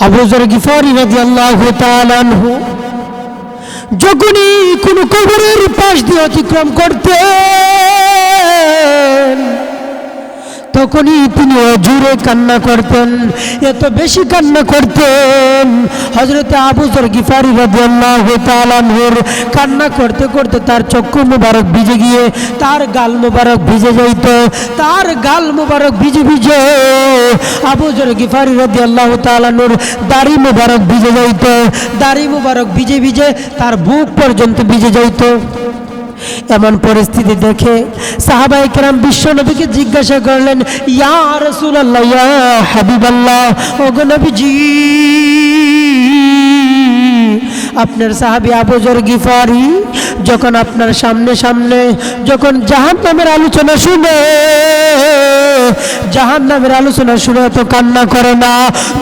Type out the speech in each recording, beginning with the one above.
আবু যর গিফারি রাদিয়াল্লাহু তাআলা আনহু যখনই কোন কবরের পাশ দিয়ে অতিক্রম করতেন তখনই তিনি জোরে কান্না করতেন, এত বেশি কান্না করতেন। হযরত আবু যর গিফারি রাদিয়াল্লাহু তাআলা আনহুর কান্না করতে করতে তার চক্ষু মুবারক ভিজে গিয়ে তার গাল মুবারক ভিজে যাইত। তার গাল মুবারক ভিজে ভিজে আবু যর গিফারি রাদিয়াল্লাহু তাআলা আনহুর দাড়ি মুবারক ভিজে যাইত। দাড়ি মুবারক ভিজে ভিজে তার বুক পর্যন্ত ভিজে যাইত। এমন পরিস্থিতি দেখে সাহাবায়ে কেরাম বিশ্ব নবীকে জিজ্ঞাসা করলেন, ইয়া রাসূলুল্লাহ, ইয়া হাবিবাল্লাহ, ওগো নবীজি, আপনার সাহাবী আবু যর গিফারি যখন আপনার সামনে সামনে যখন জাহান্নামের আলোচনা শুনে, জাহান্নামের আলোচনা শুনে তো কান্না করে না,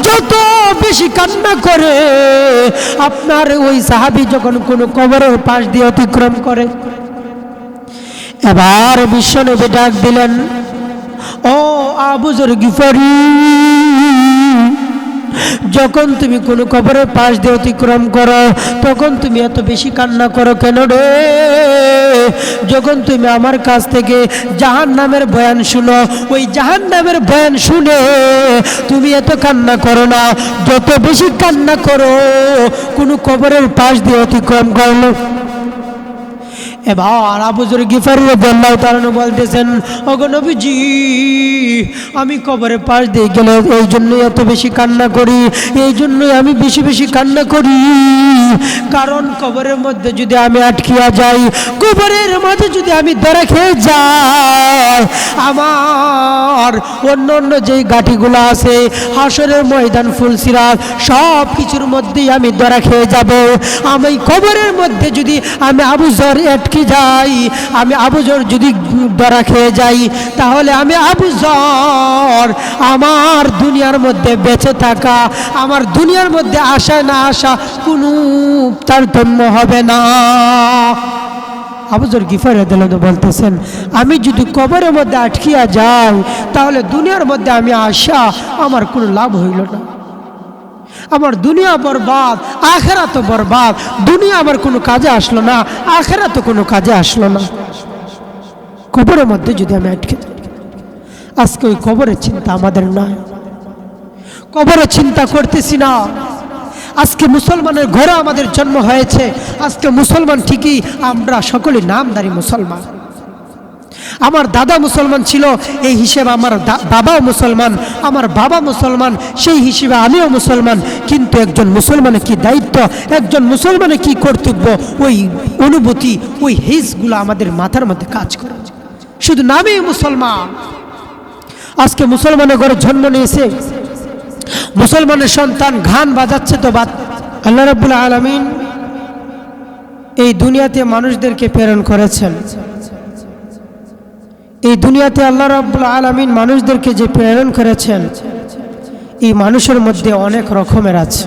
যত বেশি কান্না করে আপনার ওই সাহাবী যখন কোনো কবরের পাশ দিয়ে অতিক্রম করে। এবার বিশ্বনবী ডাক দিলেন, ও আবু যর গিফারি, যখন তুমি কোনো কবরের পাশ দিয়ে অতিক্রম করো তখন তুমি এত বেশি কান্না করো কেন রে? যখন তুমি আমার কাছ থেকে জাহান্নামের বয়ান শুনো, ওই জাহান্নামের বয়ান শুনে তুমি এত কান্না করো না, যত বেশি কান্না করো কোনো কবরের পাশ দিয়ে অতিক্রম করলো। এবার আবু যর গিফারি রাদিয়াল্লাহু তাআলা বলতেছেন, ওগো নবীজি, আমি কবরের পাশ দিয়ে গেলে এই জন্যই এত বেশি কান্না করি, এই জন্যই আমি বেশি বেশি কান্না করি, কারণ কবরের মধ্যে যদি আমি আটকিয়া যাই, কবরের মধ্যে যদি আমি ধরা খেয়ে যাই, আমার অন্য অন্য যেই গাঠিগুলো আছে, হাসরের ময়দান, ফুলসিরাত, সব কিছুর মধ্যেই আমি ধরা খেয়ে যাব। আমি কবরের মধ্যে যদি আমি আবু যর আটকে যাই, আমি আবু যর যদি ধরা খেয়ে যাই, তাহলে আমি আবু যর আমার দুনিয়ার মধ্যে বেঁচে থাকা, আমার দুনিয়ার মধ্যে আসা না আসা কোনো তারতম্য হবে না। আবু যর গিফারি রাদিয়াল্লাহু বলতেছেন, আমি যদি কবরের মধ্যে আটকিয়া যাই তাহলে দুনিয়ার মধ্যে আমি আসা আমার কোনো লাভ হইল না, আমার দুনিয়া বরবাদ, আখিরাত বরবাদ। দুনিয়া আমার কোনো কাজে আসলো না, আখিরাত কোনো কাজে আসলো না। কবরের মধ্যে যদি আমি আটকে যাই, আজকে ওই কবরের চিন্তা আমাদের নাই, কবরের চিন্তা করতেছি না। আজকে মুসলমানের ঘরে আমাদের জন্ম হয়েছে, আজকে মুসলমান ঠিকই, আমরা সকলে নামধারী মুসলমান। আমার দাদা মুসলমান ছিল, এই হিসেবে আমার বাবাও মুসলমান, আমার বাবা মুসলমান, সেই হিসেবে আমিও মুসলমান। কিন্তু একজন মুসলমানের কি দায়িত্ব, একজন মুসলমানের কি কর্তব্য, ওই অনুভূতি, ওই হিসগুলো আমাদের মাথার মধ্যে কাজ করে। শুধু নামেই মুসলমান। আজকে মুসলমানের ঘরে জন্ম নিয়েছে, মুসলমানের সন্তান গান বাজাচ্ছে তো বাদ। আল্লাহ রাব্বুল আলামিন এই দুনিয়াতে মানুষদেরকে প্রেরণ করেছেন। এই দুনিয়াতে আল্লাহ রাব্বুল আলামিন মানুষদেরকে যে প্রেরণ করেছেন, এই মানুষের মধ্যে অনেক রকমের আছে,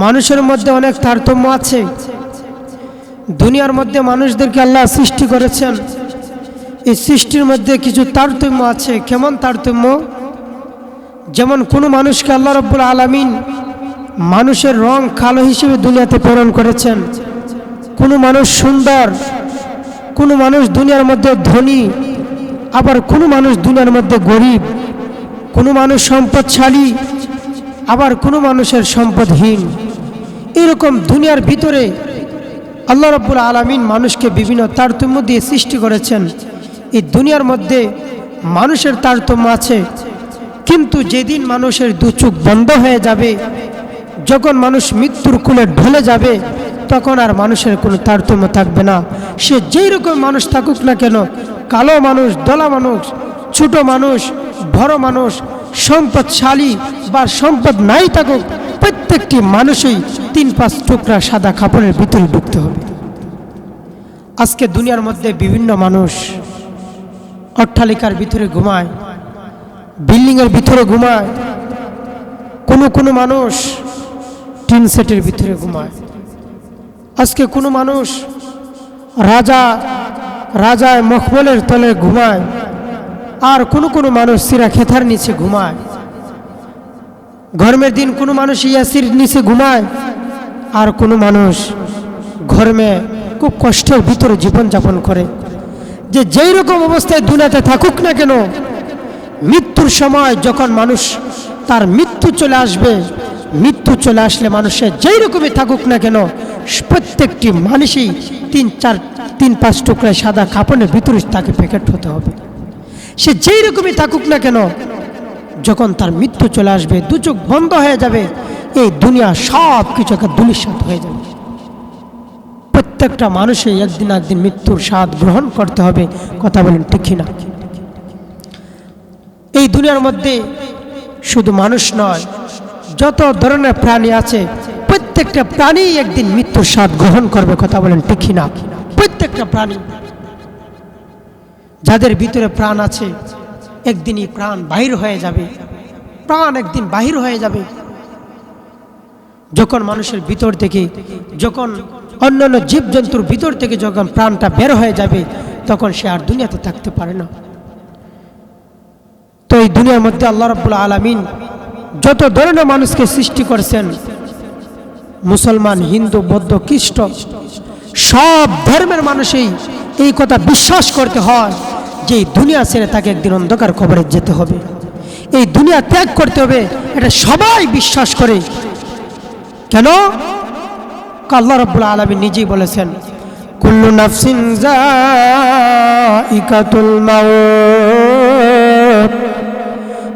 মানুষের মধ্যে অনেক তারতম্য আছে। দুনিয়ার মধ্যে মানুষদেরকে আল্লাহ সৃষ্টি করেছেন, এই সৃষ্টির মধ্যে কিছু তারতম্য আছে। কেমন তারতম্য? যেমন কোনো মানুষকে আল্লাহ রাব্বুল আলামিন মানুষের রং কালো হিসেবে দুনিয়াতে প্রেরণ করেছেন। কোনো মানুষ সুন্দর, কোনো মানুষ দুনিয়ার মধ্যে ধনী, আবার কোনো মানুষ দুনিয়ার মধ্যে গরিব, কোনো মানুষ সম্পদশালী, আবার কোনো মানুষের সম্পদহীন। এরকম দুনিয়ার ভিতরে আল্লাহ রাব্বুল আলামিন মানুষকে বিভিন্ন তারতম্য দিয়ে সৃষ্টি করেছেন। এই দুনিয়ার মধ্যে মানুষের তারতম্য আছে, কিন্তু যেদিন মানুষের দু চোখ বন্ধ হয়ে যাবে, যখন মানুষ মৃত্যুর কোলে ঢলে যাবে, তখন আর মানুষের কোনো তারতম্য থাকবে না। সে যেই রকম মানুষ থাকুক না কেন, কালো মানুষ, দলা মানুষ, ছোট মানুষ, বড় মানুষ, সম্পদশালী বা সম্পদ নাই থাকুক, প্রত্যেকটি মানুষই 3-5 টুকরা সাদা কাপড়ের ভিতরে ঢুকতে হবে। আজকে দুনিয়ার মধ্যে বিভিন্ন মানুষ অট্টালিকার ভিতরে ঘুমায়, বিল্ডিংয়ের ভিতরে ঘুমায়, কোনো মানুষ টিন সেটের ভিতরে ঘুমায়। আজকে কোনো মানুষ রাজায় মখমলের তলে ঘুমায়, আর কোনো মানুষ সিরা খেতার নিচে ঘুমায়। গরমের দিন কোনো মানুষ এসির নিচে ঘুমায়, আর কোনো মানুষ গরমে খুব কষ্টের ভিতরে জীবনযাপন করে। যে যেই রকম অবস্থায় দুনিয়াতে থাকুক না কেন, মৃত্যুর সময় যখন মানুষ তার মৃত্যু চলে আসবে, মৃত্যু চলে আসলে মানুষের যেই রকমই থাকুক না কেন, প্রত্যেকটি মানুষই 3-4-5 টুকরা সাদা কাপড়ের ভিতরে তাকে প্যাকেট হতে হবে। সে যেই রকমই থাকুক না কেন, যখন তার মৃত্যু চলে আসবে, দু চোখ বন্ধ হয়ে যাবে, এই দুনিয়া সব কিছু একটা ধূলিসাৎ হয়ে যাবে। প্রত্যেকটা মানুষই একদিন একদিন মৃত্যুর স্বাদ গ্রহণ করতে হবে। কথা বলেন ঠিক কিনা? এই দুনিয়ার মধ্যে শুধু মানুষ নয়, যত ধরনের প্রাণী আছে, প্রত্যেকটা প্রাণী একদিন মৃত্যুর স্বাদ গ্রহণ করবে। কথা বলেন ঠিক কিনা? প্রত্যেকটা প্রাণী, যাদের ভিতরে প্রাণ আছে, একদিনই প্রাণ বাহির হয়ে যাবে। প্রাণ একদিন বাহির হয়ে যাবে। যখন মানুষের ভিতর থেকে, যখন অন্যান্য জীবজন্তুর ভিতর থেকে যখন প্রাণটা বের হয়ে যাবে, তখন সে আর দুনিয়াতে থাকতে পারে না। তো এই দুনিয়ার মধ্যে আল্লাহ রাব্বুল আলামিন যত ধরনের মানুষকে সৃষ্টি করেছেন, মুসলমান, হিন্দু, বৌদ্ধ, খ্রিস্ট, সব ধর্মের মানুষই এই কথা বিশ্বাস করতে হয় যে এই দুনিয়া ছেড়ে তাকে একদিন অন্ধকার কবরে যেতে হবে, এই দুনিয়া ত্যাগ করতে হবে। এটা সবাই বিশ্বাস করে। কেন? আল্লাহ রাব্বুল আলামিন নিজেই বলেছেন, কুল্লু নাফসিন যায়িকাতুল মাউত,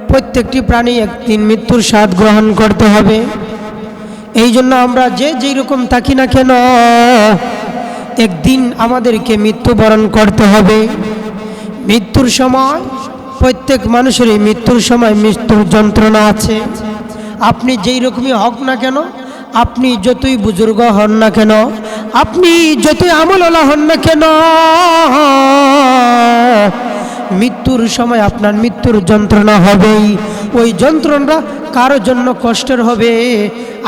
প্রত্যেকটি প্রাণী একদিন মৃত্যুর স্বাদ গ্রহণ করতে হবে। এই জন্য আমরা যেই রকম থাকি না কেন, একদিন আমাদেরকে মৃত্যুবরণ করতে হবে। মৃত্যুর সময় প্রত্যেক মানুষেরই মৃত্যুর সময় মৃত্যুর যন্ত্রণা আছে। আপনি যেই রকমই হক না কেন, আপনি যতই বুজুর্গ হন না কেন, আপনি যতই আমলওয়ালা হন না কেন, মৃত্যুর সময় আপনার মৃত্যুর যন্ত্রণা হবেই। ওই যন্ত্রণা কারোর জন্য কষ্টের হবে,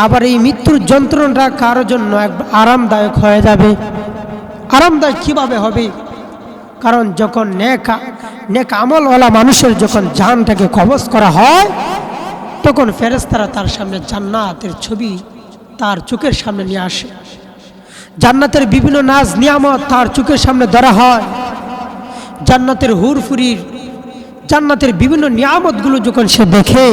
আবার এই মৃত্যুর যন্ত্রণাটা কারোর জন্য আরামদায়ক হয়ে যাবে। আরামদায়ক কিভাবে হবে? কারণ যখন নেক আমলওয়ালা মানুষের যখন জানটাকে কবজ করা হয়, তখন ফেরেশতারা তার সামনে জান্নাতের ছবি তার চোখের সামনে নিয়ে আসে। জান্নাতের বিভিন্ন নাজ নিয়ামত তার চোখের সামনে ধরা হয়। জান্নাতের হুরফুরির, জান্নাতের বিভিন্ন নিয়ামতগুলো যখন সে দেখে,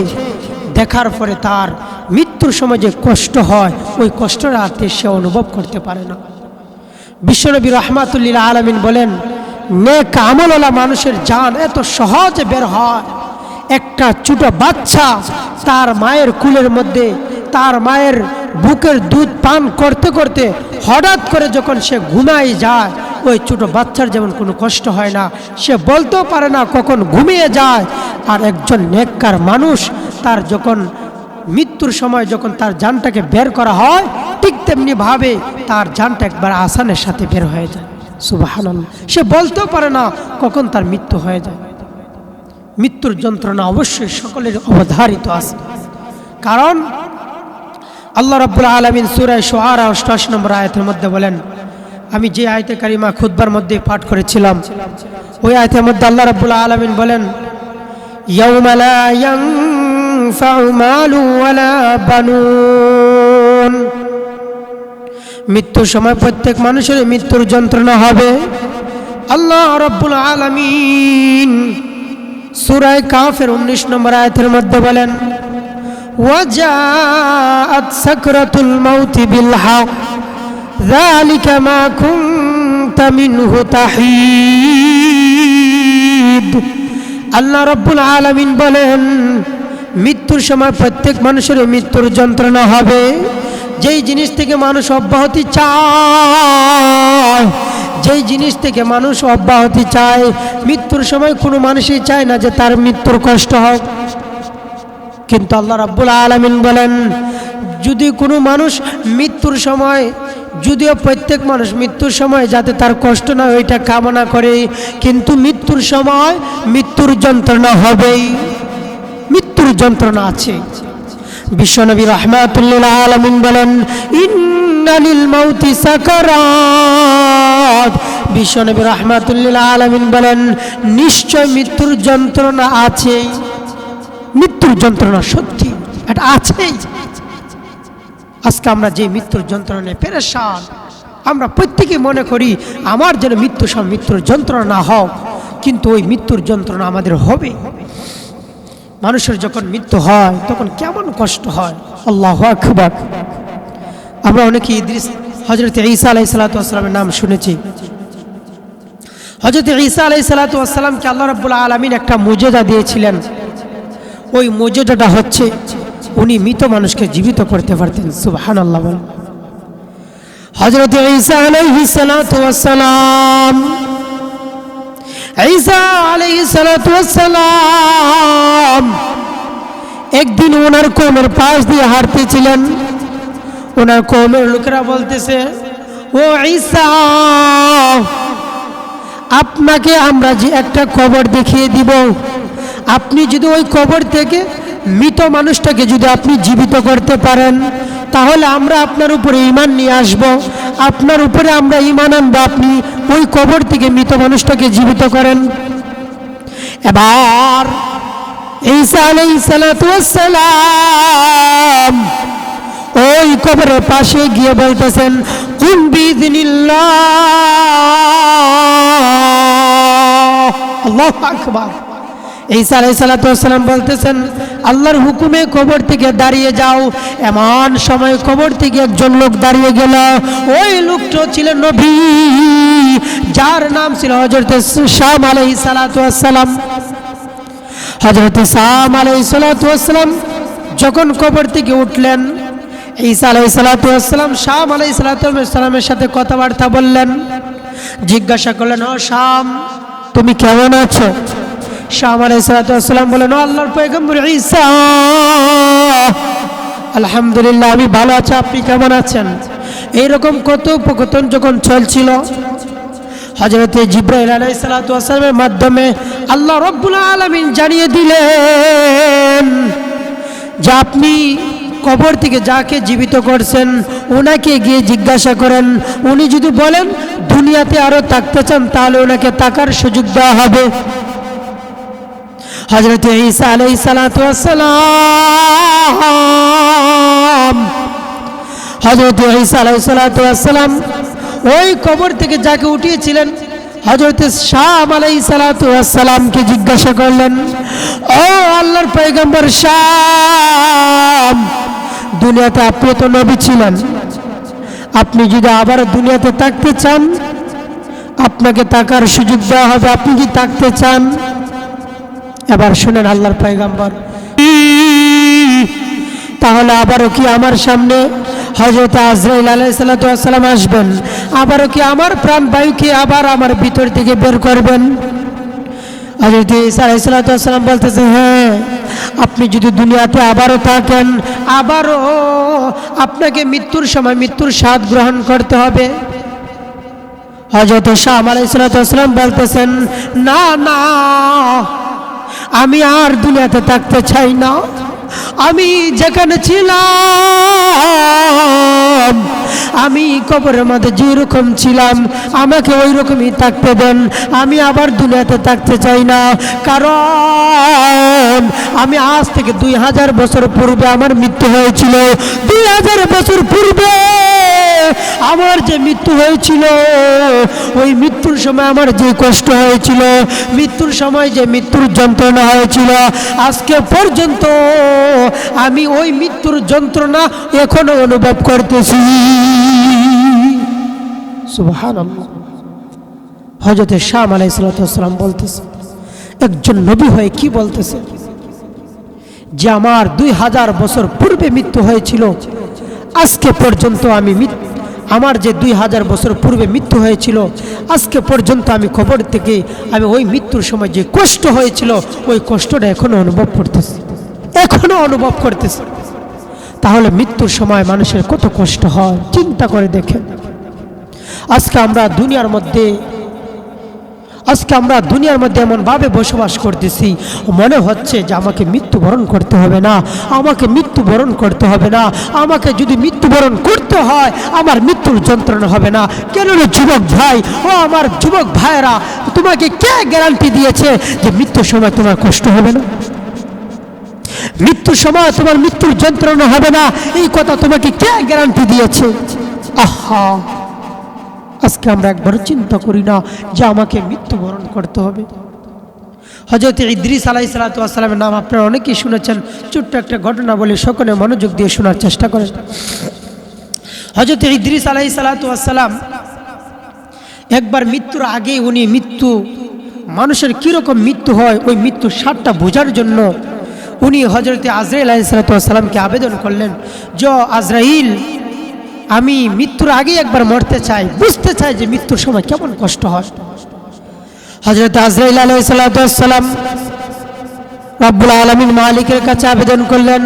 দেখার পরে তার মৃত্যুর সময় যে কষ্ট হয়, ওই কষ্টটা আর সে অনুভব করতে পারে না। বিশ্বনবী রাহমাতুল লিল আলামিন বলেন, নেক আমলওয়ালা মানুষের জান এত সহজে বের হয়। একটা ছোট বাচ্চা তার মায়ের কুলের মধ্যে, তার মায়ের বুকের দুধ পান করতে করতে হঠাৎ করে যখন সে ঘুমায় যায়, ওই ছোট বাচ্চার যেমন কোনো কষ্ট হয় না, সে বলতেও পারে না কখন ঘুমিয়ে যায়। আর একজন নেককার মানুষ তার যখন মৃত্যুর সময় যখন তার জানটাকে বের করা হয়, ঠিক তেমনি ভাবে তার জানটা একবার আসানের সাথে বের হয়ে যায়। সুবহানাল্লাহ। সে বলতেও পারে না কখন তার মৃত্যু হয়ে যায়। মৃত্যুর যন্ত্রণা অবশ্যই সকলের অবধারিত আছে। কারণ আল্লাহ রাব্বুল আলামিন সূরা শুআরা 88 নম্বর আয়াতের মধ্যে বলেন, আমি যে আয়াতে কারিমা খুতবার মধ্যে পাঠ করেছিলাম, ওই আয়াতের মধ্যে আল্লাহ রাব্বুল আলামিন বলেন, ইয়াউমা লা ইয়ানফাউ মালু ওয়ালা বানুন, মৃত্যুর সময় প্রত্যেক মানুষের মৃত্যুর যন্ত্রণা হবে। আল্লাহ রাব্বুল আলামিন সূরা কাফের 19 নম্বর আয়াতের মধ্যে বলেন, ওয়াজাআত সাকরাতুল মাউতি বিল হক যালিকা মা কুনতা মিনহু তাহিদ। আল্লাহ রাব্বুল আলামিন বলেন, মৃত্যুর সময় প্রত্যেক মানুষের মৃত্যুর যন্ত্রণা হবে। যেই জিনিস থেকে মানুষ অব্যাহতি চায়, যেই জিনিস থেকে মানুষ অব্যাহতি চায়, মৃত্যুর সময় কোনো মানুষই চায় না যে তার মৃত্যুর কষ্ট হোক। কিন্তু আল্লাহ রাব্বুল আলামিন বলেন, যদি কোনো মানুষ মৃত্যুর সময়, যদিও প্রত্যেক মানুষ মৃত্যুর সময় যাতে তার কষ্ট না হয় ওইটা কামনা করে, কিন্তু মৃত্যুর সময় মৃত্যুর যন্ত্রণা হবেই। মৃত্যুর যন্ত্রণা আছে। বিশ্বনবী রাহমাতুল লিল আলামিন বলেন, ইন্না লিল মাউতি সাকারাত। বিশ্বনবী রাহমাতুল লিল আলামিন বলেন, নিশ্চয় মৃত্যুর যন্ত্রণা আছে। মৃত্যুর যন্ত্রণা সত্যি। এটা আছেই। আজকে আমরা যে মৃত্যুর যন্ত্রণায় পেরেশান, আমরা প্রত্যেকেই মনে করি আমার যেন মৃত্যুর যন্ত্রণা না হোক, কিন্তু ওই মৃত্যুর যন্ত্রণা আমাদের হবে। মানুষের যখন মৃত্যু হয় তখন কেমন কষ্ট হয়, আল্লাহু আকবার। আমরা অনেকে হযরত ঈসা আলাইহিস সালাতু ওয়াস সালামের নাম শুনেছি। হযরত ঈসা আলাইহিস সালাতু ওয়াস সালামকে আল্লাহ রাব্বুল আলামিন একটা মুজিজা দিয়েছিলেন। ওই মুজিজাটা হচ্ছে উনি মৃত মানুষকে জীবিত করতে পারতেন। সুবহানাল্লাহ বলেন। হযরত ঈসা আলাইহিস সালাতু ওয়াস সালাম, ঈসা আলাইহিস সালাতু ওয়াস সালাম একদিন ওনার কওমের পাশ দিয়ে হাঁটতেছিলেন। ওনার কওমের লোকেরা বলতেছে, ও ঈসা, আপনাকে আমরা যে একটা কবর দেখিয়ে দিব, আপনি যদি ওই কবর থেকে মৃত মানুষটাকে যদি আপনি জীবিত করতে পারেন, তাহলে আমরা আপনার উপরে ঈমান নিয়ে আসব, আপনার উপরে আমরা ঈমান আনবো, আপনি ওই কবর থেকে মৃত মানুষটাকে জীবিত করেন। এবার ঈসা আলাইহিস সালাতু ওয়াস সালাম ওই কবরের পাশে গিয়ে বলতেছেন, কুম বিইذনিল্লাহ। আল্লাহু আকবার। ঈসা আলাইহিস সালাতু ওয়াস সালাম বলতেছেন, আল্লাহর হুকুমে কবর থেকে দাঁড়িয়ে যাও। এমন সময় কবর থেকে একজন লোক দাঁড়িয়ে গেল। ওই লোকটা ছিলেন নবী, যার নাম ছিল হযরত শাম আলাইহিস সালাতু ওয়াস সালাম। হযরত শাম আলাইহিস সালাতু ওয়াস সালাম যখন কবর থেকে উঠলেন, ঈসা আলাইহিস সালাতু ওয়াস সালাম শাম আলাইহিস সালাতু ওয়াস সালামের সাথে কথাবার্তা বললেন। জিজ্ঞাসা করলেন, ও শাম, তুমি কেমন আছো? শাম আলাইহিস সালাতু ওয়াস সালাম বলেন, ও আল্লাহর পয়গম্বর ঈসা, আলহামদুলিল্লাহ আমি ভালো আছি, আপনি কেমন আছেন? এইরকম কথোপকথন যখন চলছিল, হযরত জিবরাইল আলাইহিস সালাতু ওয়াস সালামের মাধ্যমে আল্লাহ রাব্বুল আলামিন জানিয়ে দিলেন যে আপনি কবর থেকে যাকে জীবিত করছেন ওনাকে গিয়ে জিজ্ঞাসা করেন, উনি যদি বলেন দুনিয়াতে আরো থাকতে চান তাহলে ওনাকে থাকার সুযোগ দেওয়া হবে। হযরত ঈসা আলাইহিস সালাতু ওয়াস সালাম, হযরত ঈসা আলাইহিস সালাতু ওয়াস সালাম ওই কবর থেকে যাকে উঠিয়েছিলেন হযরত শাম আলাইহিস সালাতু ওয়াস সালামকে জিজ্ঞাসা করলেন, ও আল্লাহর পয়গম্বর শাম, দুনিয়াতে আপনি তো নবী ছিলেন, আপনি যদি আবার দুনিয়াতে থাকতে চান আপনাকে থাকার সুযোগ দেওয়া হবে, আপনি কি থাকতে চান? এবার শুনেন আল্লাহর পয়গম্বর, তাহলে আবারও কি আমার সামনে হযরত আজরাইল আলাইহিস সালাতু ওয়াস সালাম আসবেন? আবারও কি আমার প্রাণ বায়ুকে আবার আমার ভিতর থেকে বের করবেন? হযরত ঈসা আলাইহিস সালাতু ওয়াস সালাম বলতেছে, হ্যাঁ, আপনি যদি দুনিয়াতে আবারও থাকেন, আবারও আপনাকে মৃত্যুর সময় মৃত্যুর স্বাদ গ্রহণ করতে হবে। হযরত শাম আলাইহিস সালাতু ওয়াস সালাম বলতেছেন, না না, আমি আর দুনিয়াতে থাকতে চাই না, আমি যেখানে ছিলাম, আমি কবরের মধ্যে যেরকম ছিলাম আমাকে ওই রকমই থাকতে দেন, আমি আবার দুনিয়াতে থাকতে চাই না। কারণ আমি আজ থেকে 2000 বছর পূর্বে আমার মৃত্যু হয়েছিল, 2000 বছর পূর্বে আমার যে মৃত্যু হয়েছিল, ওই মৃত্যুর সময় আমার যে কষ্ট হয়েছিল, মৃত্যুর সময় যে মৃত্যুর যন্ত্রণা হয়েছিল, আজকে পর্যন্ত আমি ওই মৃত্যুর যন্ত্রণা এখনো অনুভব করতেছি। সুবহানাল্লাহ। হযরত শাম আলাইহিস সালাম বলতেছে, একজন নবী হয়ে কি বলতেছে যে আমার 2000 বছর পূর্বে মৃত্যু হয়েছিল, আজকে পর্যন্ত আমি আমার যে 2000 বছর পূর্বে মৃত্যু হয়েছিল, আজকে পর্যন্ত আমি কবর থেকে আমি ওই মৃত্যুর সময় যে কষ্ট হয়েছিল ওই কষ্টটা এখনো অনুভব করতেছি, এখনো অনুভব করতেছি। তাহলে মৃত্যুর সময় মানুষের কত কষ্ট হয় চিন্তা করে দেখেন। আজকে আমরা দুনিয়ার মধ্যে এমনভাবে বসবাস করতেছি, মনে হচ্ছে যে আমাকে মৃত্যুবরণ করতে হবে না, আমাকে মৃত্যুবরণ করতে হবে না, আমাকে যদি মৃত্যুবরণ করতে হয় আমার মৃত্যুর যন্ত্রণা হবে না। কেন রে যুবক ভাই, ও আমার যুবক ভাইরা, তোমাকে কে গ্যারান্টি দিয়েছে যে মৃত্যুর সময় তোমার কষ্ট হবে না? মৃত্যুর সময় তোমার মৃত্যুর যন্ত্রণা হবে না, এই কথা তোমাকে কে গ্যারান্টি দিয়েছে? আহা, আজকে আমরা একবার চিন্তা করি না যে আমাকে মৃত্যুবরণ করতে হবে। হযরত ইদ্রিস আলাইহিসসালাতু ওয়াসসালামের নাম আপনারা অনেকেই শুনেছেন। ছোট্ট একটা ঘটনা বলে সকলে মনোযোগ দিয়ে শোনার চেষ্টা করেন। হযরত ইদ্রিস আলাইহিসসালাতু ওয়াসসালাম একবার মৃত্যুর আগে উনি মানুষের কীরকম মৃত্যু হয় ওই মৃত্যুর স্বাদটা বোঝার জন্য উনি হযরত আজরাইল আলাইহিসসালাতু ওয়াসসালামকে আবেদন করলেন, যে আজরাইল, আমি মৃত্যুর আগে একবার মরতে চাই, বুঝতে চাই যে মৃত্যুর সময় কেমন কষ্ট হয়। হযরত আজরাইল আলাইহিসসালাতু ওয়াসসালাম রব্বুল আলামিন মালিকের কাছে আবেদন করলেন,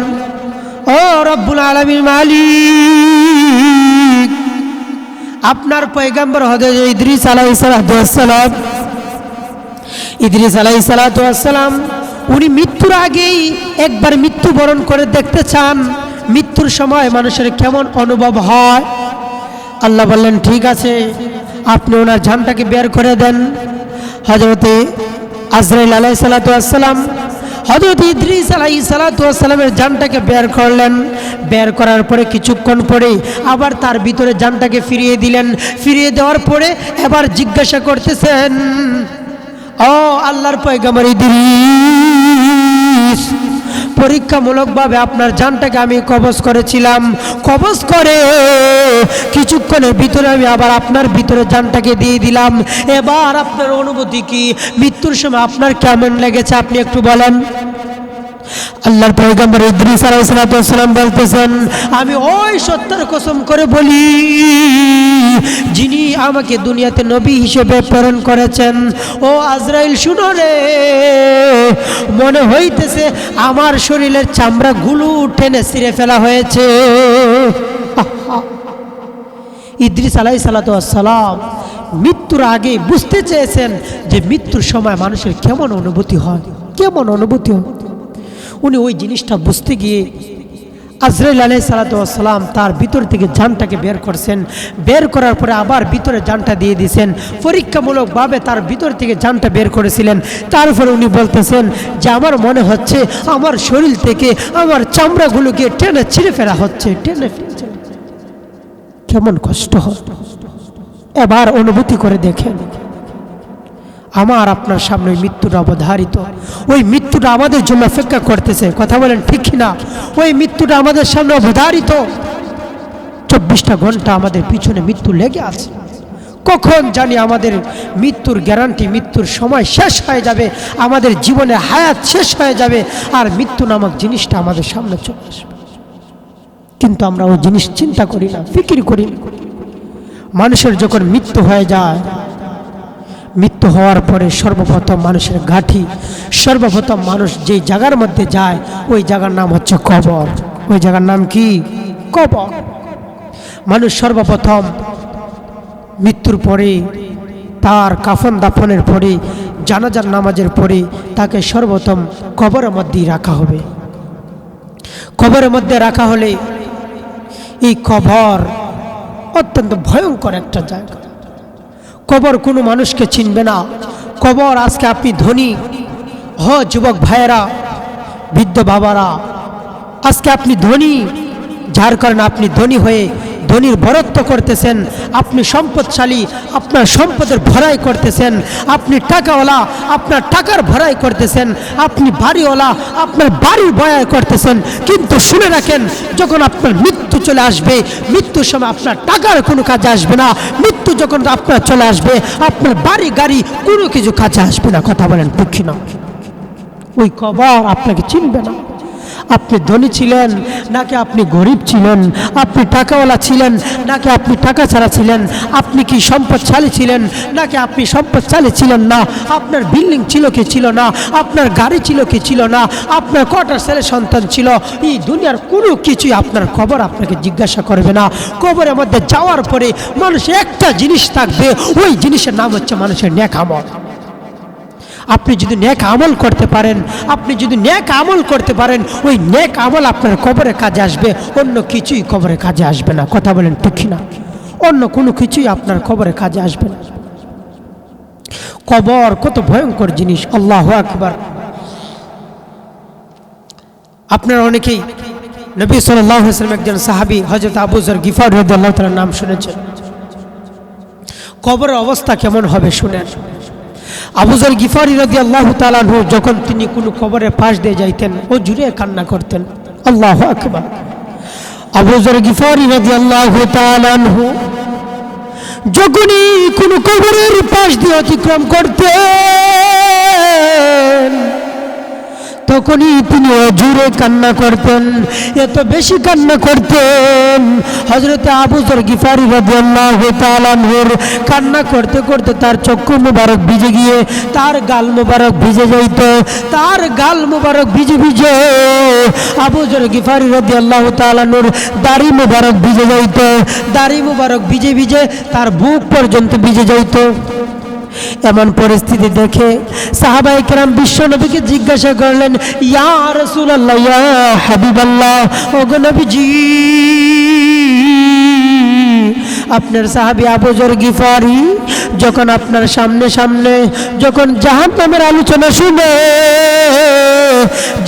ও রব্বুল আলামিন মালিক, আপনার পয়গম্বর হযরত ইদ্রিস আলাইহিসসালাতু ওয়াসসালাম উনি মৃত্যুর আগেই একবার মৃত্যুবরণ করে দেখতে চান মৃত্যুর সময় মানুষের কেমন অনুভব হয়। আল্লাহ বললেন, ঠিক আছে, আপনি ওনার জানটাকে বের করে দেন। হযরতে আজরাইল আলাইহিসসালাতু ওয়াসসালাম হযরত ইদ্রিস আলাইহিসসালাতু ওয়াসসালামের জানটাকে বের করলেন। বের করার পরে কিছুক্ষণ পরে আবার তার ভিতরে জানটাকে ফিরিয়ে দিলেন। ফিরিয়ে দেওয়ার পরে এবার জিজ্ঞাসা করতেছেন, ও আল্লাহর পয়গম্বর ইদ্রিস, পরীক্ষামূলকভাবে আপনার জানটাকে আমি কবজ করেছিলাম। কবজ করে কিছুক্ষণের ভিতরে আমি আবার আপনার ভিতরে জানটাকে দিয়ে দিলাম। এবার আপনার অনুভূতি কি? মৃত্যুর সময় আপনার কেমন লেগেছে আপনি একটু বলেন। আল্লাহর পয়গম্বর ইদ্রিস আলাইহিসসালাতু ওয়াসসালাম বলতেছেন, আমি ওই সত্যের কসম করে বলি যিনি আমাকে দুনিয়াতে নবী হিসেবে প্রেরণ করেছেন। ও আজরাইল, শুনো রে, মনে হইতেছে আমার শরীরের চামড়াগুলো টেনে ছিঁড়ে ফেলা হয়েছে। ইদ্রিস আলাইহিসসালাতু ওয়াসসালাম মৃত্যুর আগে বুঝতে চেয়েছেন যে মৃত্যুর সময় মানুষের কেমন অনুভূতি হয়, কেমন অনুভূতি হয়। উনি ওই জিনিসটা বুঝতে গিয়ে আজরাইল আলাইহিসসালাতু ওয়াসসালাম তার ভিতর থেকে জানটাকে বের করছেন। বের করার পরে আবার ভিতরে জানটা দিয়ে দিয়েছেন। পরীক্ষামূলকভাবে তার ভিতর থেকে জানটা বের করেছিলেন। তারপরে উনি বলতেছেন যে আমার মনে হচ্ছে আমার শরীর থেকে আমার চামড়াগুলোকে টেনে ছিঁড়ে ফেলা হচ্ছে, টেনে ফেলছে। কেমন কষ্ট হয় এবার অনুভূতি করে দেখেন। আমার আপনার সামনে মৃত্যুটা অবধারিত, ওই মৃত্যুটা আমাদের জন্য অপেক্ষা করতেছে। কথা বলেন ঠিক কিনা? ওই মৃত্যুটা আমাদের সামনে অবধারিত। 24টা ঘন্টা আমাদের পিছনে মৃত্যু লেগে আছে। কখন জানি আমাদের মৃত্যুর গ্যারান্টি, মৃত্যুর সময় শেষ হয়ে যাবে, আমাদের জীবনে হায়াত শেষ হয়ে যাবে, আর মৃত্যু নামক জিনিসটা আমাদের সামনে চলে আসবে। কিন্তু আমরা ওই জিনিস চিন্তা করি না, ফিকির করি না। মানুষের যখন মৃত্যু হয়ে যায়, মৃত্যু হওয়ার পরে সর্বপ্রথম মানুষের ঘাঁটি, সর্বপ্রথম মানুষ যেই জায়গার মধ্যে যায় ওই জায়গার নাম হচ্ছে কবর। ওই জায়গার নাম কি? কবর। মানুষ সর্বপ্রথম মৃত্যুর পরে তার কাফন দাফনের পরে জানাজার নামাজের পরে তাকে সর্বপ্রথম কবরের মধ্যেই রাখা হবে। কবরের মধ্যে রাখা হলে এই কবর অত্যন্ত ভয়ঙ্কর একটা জায়গা। কবর কোনো মানুষকে চিনবে না। কবর আজকে আপনি ধনী যুবক ভাইয়েরা, বৃদ্ধ বাবারা, আজকে আপনি ধনী, যার কারণে আপনি ধনী হয়ে ধনীর বরত্ব করতেছেন, আপনি সম্পদশালী, আপনার সম্পদের ভরাই করতেছেন, আপনি টাকাওয়ালা, আপনার টাকার ভরাই করতেছেন, আপনি বাড়িওয়ালা, আপনার বাড়ির বয়াই করতেছেন। কিন্তু শুনে রাখেন, যখন আপনার মৃত্যু চলে আসবে, মৃত্যুর সময় আপনার টাকার কোনো কাজে আসবে না। মৃত্যু যখন আপনার চলে আসবে, আপনার বাড়ি গাড়ি কোনো কিছু কাজে আসবে না। কথা বলেন ঠিক না? ওই কবর আপনাকে চিনবে না। আপনি ধনী ছিলেন নাকি আপনি গরিব ছিলেন, আপনি টাকাওয়ালা ছিলেন নাকি আপনি টাকা ছাড়া ছিলেন, আপনি কি সম্পদশালী ছিলেন নাকি আপনি সম্পদশালী ছিলেন না, আপনার বিল্ডিং ছিল কি ছিল না, আপনার গাড়ি ছিল কি ছিল না, আপনার কটা ছেলে সন্তান ছিল, এই দুনিয়ার কোনো কিছুই আপনার কবর আপনাকে জিজ্ঞাসা করবে না। কবরের মধ্যে যাওয়ার পরে মানুষ একটা জিনিস থাকবে, ওই জিনিসের নাম হচ্ছে মানুষের নেক আমল। আপনি যদি নেক আমল করতে পারেন, আপনি যদি নেক আমল করতে পারেন, ওই নেক আমল আপনার কবরে কাজে আসবে, অন্য কিছুই কবরে কাজে আসবে না। কথা বলেন ঠিক না? অন্য কোনো কিছুই আপনার কবরে কাজে আসবে না। কবর কত ভয়ঙ্কর জিনিস! আল্লাহু আকবার। আপনারা অনেকেই নবী সাল্লাল্লাহু আলাইহি ওয়াসাল্লাম একজন সাহাবী হযরত আবু যর গিফারী রাদিয়াল্লাহু তাআলার নাম শুনেছেন। কবরের অবস্থা কেমন হবে শুনেন। আবু যর গিফারী রাদিয়াল্লাহু তাআলা যখন তিনি কোনো কবরের পাশ দিয়ে যাইতেন ও জুড়ে কান্না করতেন। আল্লাহু আকবার। আবু যর গিফারী রাদিয়াল্লাহু তাআলা যখনই কোনো কবরের পাশ দিয়ে অতিক্রম করতেন তখনই তিনি জোরে কান্না করতেন, এত বেশি কান্না করতেন হযরত আবু যর গিফারী রাদিয়াল্লাহু তাআলা আনহুর কান্না করতে করতে তার চক্ষু মুবারক ভিজে গিয়ে তার গাল মুবারক ভিজে যাইত। তার গাল মুবারক ভিজে ভিজে আবু যর গিফারী রাদিয়াল্লাহু তাআলা আনহুর দাড়ি মুবারক ভিজে যাইত। দাড়ি মুবারক ভিজে ভিজে তার বুক পর্যন্ত ভিজে যাইত। এমন পরিস্থিতি দেখে সাহাবায়ে কেরাম বিশ্ব নবীকে জিজ্ঞাসা করলেন, ইয়া রাসূলুল্লাহ, ইয়া হাবিবাল্লাহ, ওগো নবীজি, আপনার সাহাবী আবু যর গিফারী যখন আপনার সামনে সামনে যখন জাহান্নামের আলোচনা শুনে,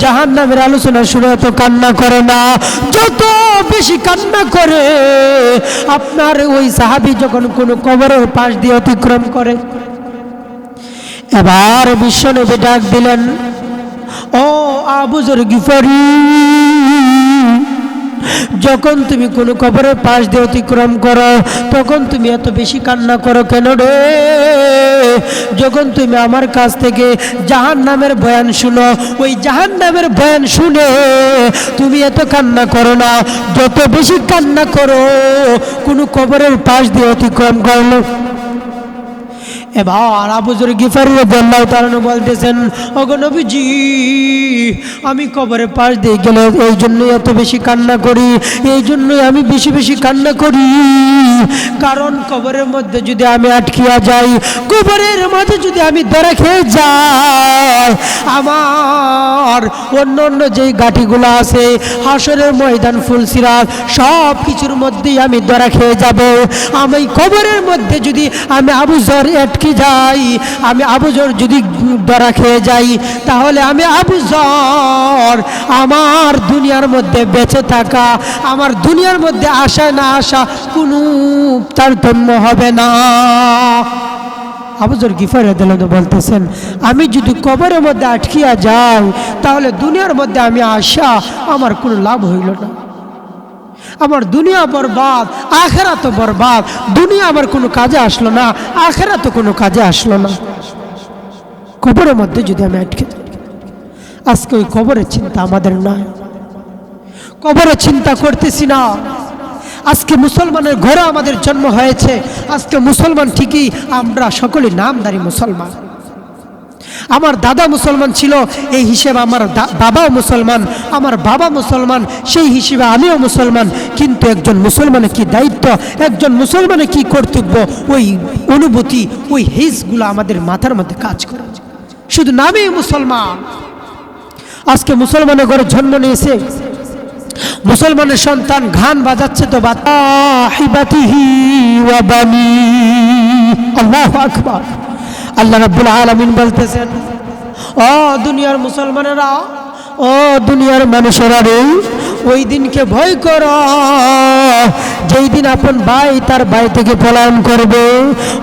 জাহান্নামের আলোচনা শুনে তো কান্না করে না, যত বেশি কান্না করে আপনার ওই সাহাবী যখন কোনো কবরের পাশ দিয়ে অতিক্রম করে। এবার বিশ্বনবী ডাক দিলেন, ও আবু যর গিফারী, যখন তুমি কোনো কবরের পাশ দিয়ে অতিক্রম করো তখন তুমি এত বেশি কান্না করো কেন রে? যখন তুমি আমার কাছ থেকে জাহান্নামের বয়ান শুনো, ওই জাহান্নামের বয়ান শুনে তুমি এত কান্না করো না, যত বেশি কান্না করো কোনো কবরের পাশ দিয়ে অতিক্রম করলো। এবার আবু যর গিফারী রাদিয়াল্লাহু তাআলা বলতেছেন, ওগো নবীজি, আমি কবরের পাশ দিয়ে গেলে এই জন্যই এত বেশি কান্না করি, এই জন্যই আমি বেশি বেশি কান্না করি, কারণ কবরের মধ্যে যদি আমি আটকিয়া যাই, কবরের মধ্যে যদি আমি ধরা খেয়ে যাই, আমার অন্য অন্য যেই গাঠিগুলো আছে হাসরের ময়দান ফুলসিরাত সব কিছুর মধ্যেই আমি ধরা খেয়ে যাব। আমি কবরের মধ্যে যদি আমি আবু যর আটকে যাই, আমি আবু যর যদি ধরা খেয়ে যাই, তাহলে আমি আবু যর আমার দুনিয়ার মধ্যে বেঁচে থাকা, আমার দুনিয়ার মধ্যে আসা না আসা কোনো তারতম্য হবে না। আবু যর গিফারী রাদিয়াল্লাহু বলতেছেন, আমি যদি কবরের মধ্যে আটকিয়া যাই তাহলে দুনিয়ার মধ্যে আমি আসা আমার কোনো লাভ হইল না, আমার দুনিয়া বরবাদ, আখিরাত বরবাদ। দুনিয়া আমার কোনো কাজে আসলো না, আখিরাত কোনো কাজে আসলো না। কবরের মধ্যে যদি আমি আটকে যাই, আজকে ওই কবরের চিন্তা আমাদের নাই, কবরের চিন্তা করতেছি না। আজকে মুসলমানের ঘরে আমাদের জন্ম হয়েছে, আজকে মুসলমান ঠিকই, আমরা সকলে নামধারী মুসলমান। আমার দাদা মুসলমান ছিল, এই হিসেবে আমার বাবাও মুসলমান, আমার বাবা মুসলমান, সেই হিসেবে আমিও মুসলমান। কিন্তু একজন মুসলমানের কি দায়িত্ব, একজন মুসলমানের কি কর্তব্য, ওই অনুভূতি, ওই হিসগুলো আমাদের মাথার মধ্যে কাজ করে। শুধু নামেই মুসলমান। আজকে মুসলমানের ঘরে জন্ম নিয়েছে, মুসলমানের সন্তান গান বাজাচ্ছে তো বাতাহিবাতিহি ওয়া বানি। আল্লাহু আকবার। আল্লাহ রাব্বুল আলামিন বলতেছেন, ও দুনিয়ার মুসলমানেরা, ও দুনিয়ার মানুষেরা রে, ওই দিনকে ভয় করো যেই দিন আপন ভাই তার ভাই থেকে পলায়ন করবে,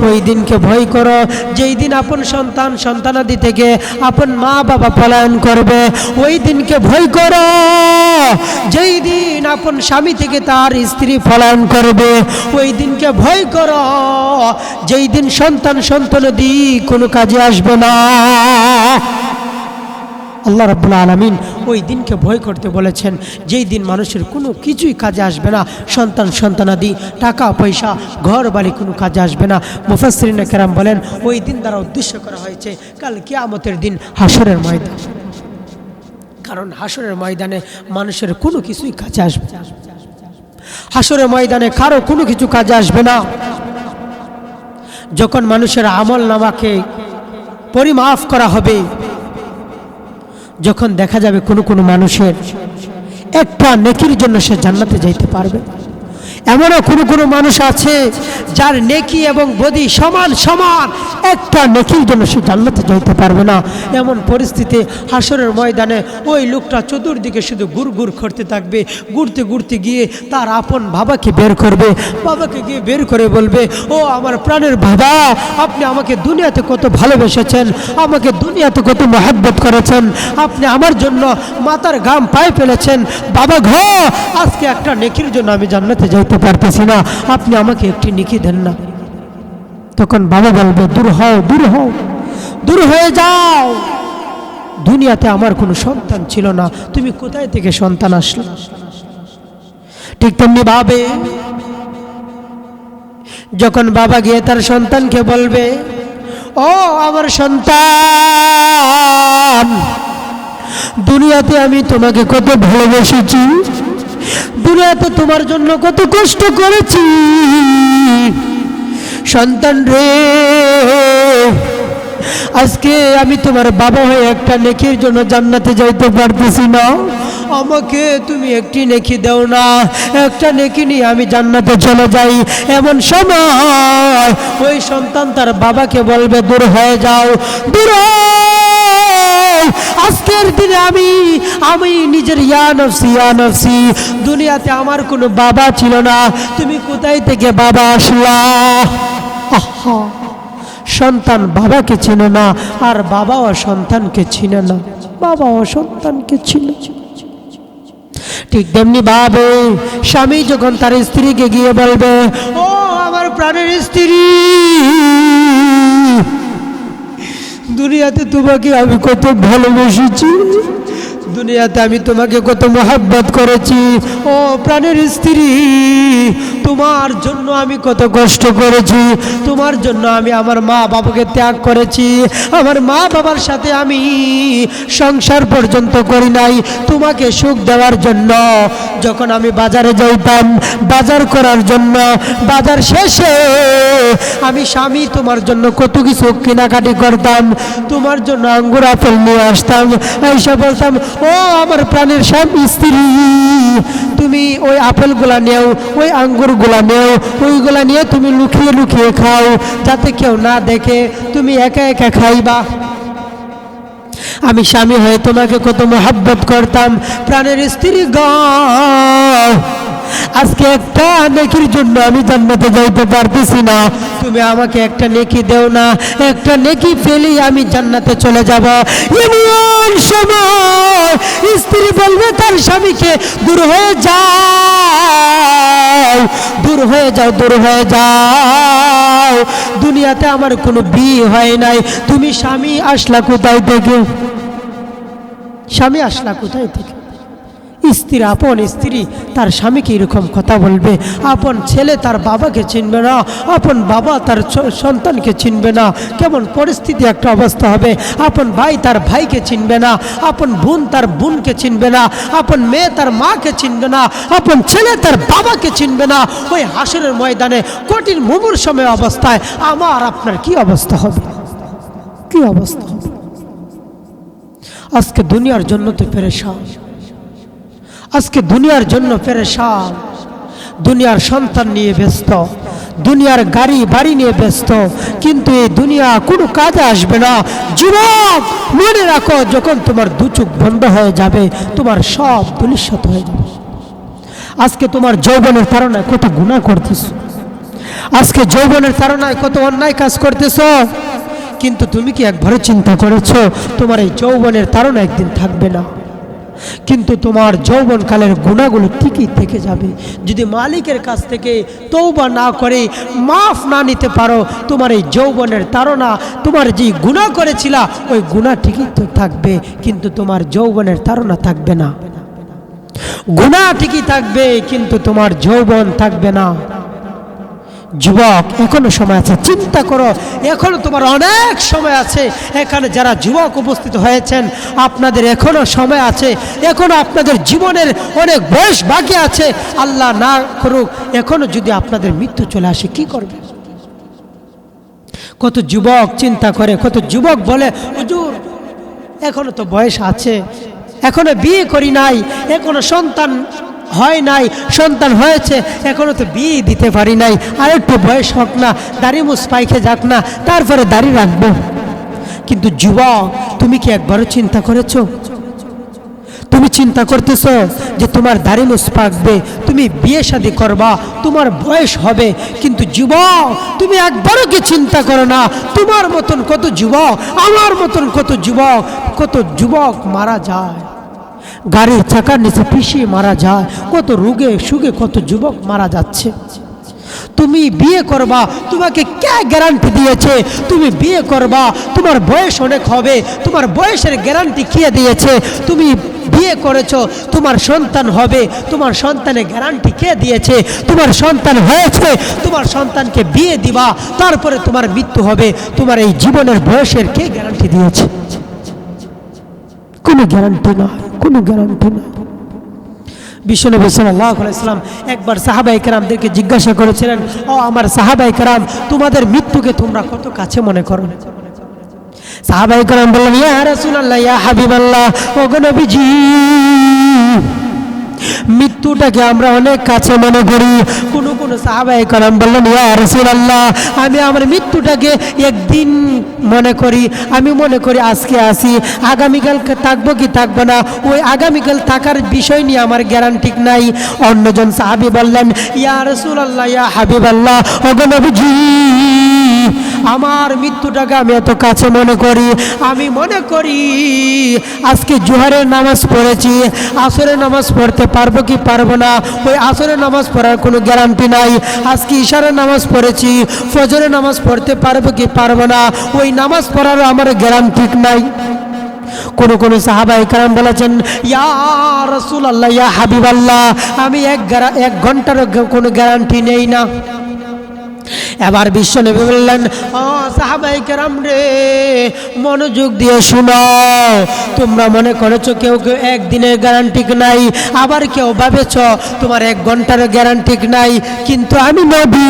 ওই দিনকে ভয় করো যেই দিন আপন সন্তান সন্তানাদি থেকে আপন মা বাবা পলায়ন করবে, ওই দিনকে ভয় করো যেই দিন আপন স্বামী থেকে তার স্ত্রী পলায়ন করবে, ওই দিনকে ভয় করো যেই দিন সন্তান সন্তানাদি কোনো কাজে আসবে না। আল্লাহ রাব্বুল আলামিন ওই দিনকে ভয় করতে বলেছেন, যেই দিন মানুষের কোনো কিছুই কাজে আসবে না, সন্তান সন্তানাদি টাকা পয়সা ঘর বাড়ি কোনো কাজে আসবে না। মুফাসসিরিনে কেরাম বলেন, ওই দিন দ্বারা উদ্দেশ্য করা হয়েছে কাল কিয়ামতের দিন হাসরের ময়দান। কারণ হাসরের ময়দানে মানুষের কোনো কিছুই কাজে আসবে না, হাসরের ময়দানে কারো কোনো কিছু কাজে আসবে না। যখন মানুষের আমল নামাকে পরিমাপ করা হবে, যখন দেখা যাবে কোনো কোনো মানুষের একটা নেকির জন্য সে জান্নাতে যাইতে পারবে, এমনও কোনো মানুষ আছে যার নেকি এবং বদি সমান সমান, একটা নেকির জন্য সে জান্নাতে যাইতে পারবে না। এমন পরিস্থিতি হাসরের ময়দানে ওই লোকটা চতুর্দিকে শুধু গুড় করতে থাকবে। ঘুরতে গিয়ে তার আপন বাবাকে বের করবে, বাবাকে গিয়ে বের করে বলবে, ও আমার প্রাণের বাবা, আপনি আমাকে দুনিয়াতে কত ভালোবেসেছেন, আমাকে দুনিয়াতে কত মহব্বত করেছেন, আপনি আমার জন্য মাথার ঘাম পায়ে ফেলেছেন। বাবা ঘ, আজকে একটা নেকির জন্য আমি জান্নাতে যাইতে পারতেছি না, আপনি আমাকে একটি নেকি দেন না। তখন বাবা বলবে, দূর হও, দূর হয়ে যাও, দুনিয়াতে আমার কোনো সন্তান ছিল না, তুমি কোথায় থেকে সন্তান আসলো? ঠিক তেমনি ভাবে যখন বাবা গিয়ে তার সন্তানকে বলবে, ও আমার সন্তান, দুনিয়াতে আমি তোমাকে কত ভালোবেসেছি, দুনিয়াতে তোমার জন্য কত কষ্ট করেছি, সন্তান রে, আজকে আমি তোমার বাবা হয়ে একটা নেকির জন্য জান্নাতে যাইতে পারতেছি না, আমাকে তুমি একটি নেকি দাও না, একটা নেকি নিয়ে আমি জান্নাতে চলে যাই। এমন সময় ওই সন্তান তার বাবাকে বলবে, দূর হয়ে যাও, দূর হও, আজকের দিনে আমি নিজের ইয়া নফসি, দুনিয়াতে আমার কোনো বাবা ছিল না, তুমি কোথায় থেকে বাবা আসলা? আহা, সন্তান বাবাকে চিনে না, আর বাবাও সন্তানকে চিনে না, বাবাও সন্তানকে চিনে। ঠিক তেমনি ভাবে স্বামী যখন তার স্ত্রীকে গিয়ে বলবে, ও আমার প্রাণের স্ত্রী, দুনিয়াতে তোমাকে আমি কত ভালোবেসেছি, দুনিয়াতে আমি তোমাকে কত মহব্বত করেছি, ও প্রাণের স্ত্রী, তোমার জন্য আমি কত কষ্ট করেছি, তোমার জন্য আমি আমার মা বাবাকে ত্যাগ করেছি, আমার মা বাবার সাথে আমি সংসার পর্যন্ত করি নাই, তোমাকে সুখ দেওয়ার জন্য যখন আমি বাজারে যাইতাম বাজার করার জন্য, বাজার শেষে আমি স্বামী তোমার জন্য কত কিছু কেনাকাটি করতাম, তোমার জন্য আঙ্গুর আপেল নিয়ে আসতাম, এসে বলতাম, ও আমার প্রাণের স্বামী স্ত্রী, তুমি ওই আপেলগুলা নেও, ওই আঙ্গুরগুলা নেও, ওইগুলা নিয়ে তুমি লুকিয়ে খাও, যাতে কেউ না দেখে, তুমি একা একা খাইবা। আমি স্বামী হয়ে তোমাকে কত মহব্বত করতাম, প্রাণের স্ত্রী গ, আজকে একটা নেকির জন্য আমি জান্নাতে যাইতে পারতেছি না, তুমি আমাকে একটা নেকি দেও না, একটা নেকি পেলেই আমি জান্নাতে চলে যাব। এমন সময় স্ত্রী বলবে তার স্বামীকে, দূর হয়ে যাও, দুনিয়াতে আমার কোনো বিয়ে হয় নাই, তুমি স্বামী আসলা কোথায় থেকে? স্ত্রী, আপন স্ত্রী তার স্বামীকে এরকম কথা বলবে, আপন ছেলে তার বাবাকে চিনবে না, আপন বাবা তার সন্তানকে চিনবে না, কেমন পরিস্থিতি একটা অবস্থা হবে। আপন ভাই তার ভাইকে চিনবে না, আপন বোন তার বোনকে চিনবে না, আপন মেয়ে তার মাকে চিনবে না, আপন ছেলে তার বাবাকে চিনবে না। ওই হাসরের ময়দানে কঠিন মুমূর্ষময় অবস্থায় আমার আপনার কি অবস্থা হবে? আজকে দুনিয়ার জন্য তো পেরেশান, দুনিয়ার সন্তান নিয়ে ব্যস্ত, দুনিয়ার গাড়ি বাড়ি নিয়ে ব্যস্ত, কিন্তু এই দুনিয়া কোনো কাজে আসবে না। যুবক, মনে রাখো, যখন তোমার দু চোখ বন্ধ হয়ে যাবে, তোমার সব ধূলিসাৎ হয়ে যাবে। আজকে তোমার যৌবনের তাড়নায় কত গুনাহ করতেছ, আজকে যৌবনের তাড়নায় কত অন্যায় কাজ করতেছ, কিন্তু তুমি কি একবারে চিন্তা করেছো তোমার এই যৌবনের তাড়না একদিন থাকবে না? কিন্তু তোমার যৌবনকালের গুনাহগুলো ঠিকই থেকে যাবে। যদি মালিকের কাছ থেকে তওবা না করে মাফ না নিতে পারো, তোমার এই যৌবনের তাড়না, তোমার যে গুনাহ করেছিলা ওই গুনাহ ঠিকই তো থাকবে, কিন্তু তোমার যৌবনের তাড়না থাকবে না। গুনাহ ঠিকই থাকবে, কিন্তু তোমার যৌবন থাকবে না। যুবক, এখনো সময় আছে, চিন্তা করো, এখনো তোমার অনেক সময় আছে। এখানে যারা যুবক উপস্থিত হয়েছেন, আপনাদের এখনো সময় আছে, এখনো আপনাদের জীবনের অনেক বয়স বাকি আছে। আল্লাহ না করুক এখনো যদি আপনাদের মৃত্যু চলে আসে, কি করবে? কত যুবক চিন্তা করে, কত যুবক বলে, হুজুর এখনো তো বয়স আছে, এখনো বিয়ে করি নাই, এখনো সন্তান হয় নাই, সন্তান হয়েছে, এখনো তো বিয়ে দিতে পারি নাই, আর একটু বয়স হোক না, দাড়ি মুছ পাইকে যাক না, তারপরে দাড়ি রাখবো। কিন্তু যুবক, তুমি কি একবারও চিন্তা করেছো? তুমি চিন্তা করতেছো যে তোমার দাড়ি মুছ পাকবে, তুমি বিয়ে শাদী করবা, তোমার বয়স হবে, কিন্তু যুবক তুমি একবারও কি চিন্তা করো না তোমার মতন কত যুবক, আমার মতন কত যুবক মারা যায়, গাড়ির চাকার নিচে পিষিয়ে মারা যায়, কত রোগে সুগে কত যুবক মারা যাচ্ছে। তুমি বিয়ে করবা, তোমাকে কে গ্যারান্টি দিয়েছে তুমি বিয়ে করবা? তোমার বয়স অনেক হবে, তোমার বয়সের গ্যারান্টি কে দিয়েছে? তুমি বিয়ে করেছো, তোমার সন্তান হবে, তোমার সন্তানের গ্যারান্টি কে দিয়েছে? তোমার সন্তান হয়েছে, তোমার সন্তানকে বিয়ে দিবা, তারপরে তোমার মৃত্যু হবে, তোমার এই জীবনের বয়সের কে গ্যারান্টি দিয়েছে? কোনো গ্যারান্টি নয়, কোনো গ্যারান্টি নয়। বিশ্বনবী সাল্লাল্লাহু আলাইহি ওয়াসাল্লাম একবার সাহাবায়ে কেরামদেরকে জিজ্ঞাসা করেছিলেন, ও আমার সাহাবায়ে কেরাম, তোমাদের মৃত্যুকে তোমরা কত কাছে মনে করো? সাহাবায়ে কেরাম বললেন, ইয়া রাসূলুল্লাহ, ইয়া হাবিবাল্লাহ, ওগো নবীজি, মৃত্যুটাকে আমরা অনেক কাছে মনে করি। কোন সাহাবায়ে কেরাম বললেন, ইয়া রাসূলুল্লাহ, আমি আমার মৃত্যুটাকে একদিন মনে করি, আমি মনে করি আজকে আসি, আগামীকাল থাকবো কি থাকবো না, ওই আগামীকাল থাকার বিষয় নিয়ে আমার গ্যারান্টি নাই। অন্যজন সাহাবী বললেন, ইয়া রাসূলুল্লাহ, ইয়া হাবিবাল্লাহ, ওগো নবীজি, আমার মৃত্যুটাকে আমি এত কাছে মনে করি, আমি মনে করি আজকে জোহরের নামাজ পড়েছি, আসরের নামাজ পড়তে পারবো কি পারবো না, ওই আসরের নামাজ পড়ার কোনো গ্যারান্টি নাই। আজকে ইশারের নামাজ পড়েছি, ফজরের নামাজ পড়তে পারবো কি পারবো না, ওই নামাজ পড়ারও আমার গ্যারান্টি নাই। কোন সাহাবায়ে কেরাম বলেছেন, ইয়া রাসূলুল্লাহ, ইয়া হাবিবাল্লাহ, আমি এক ঘন্টারও কোনো গ্যারান্টি নেই না। এবার বিশ্বনবী বললেন, ও সাহাবায়ে কেরাম রে, মনোযোগ দিয়ে শুনো, তোমরা মনে করেছো কেউ একদিনের গ্যারান্টি নাই, আবার কেউ ভাবেছ তোমার এক ঘন্টার গ্যারান্টি নাই, কিন্তু আমি নবী,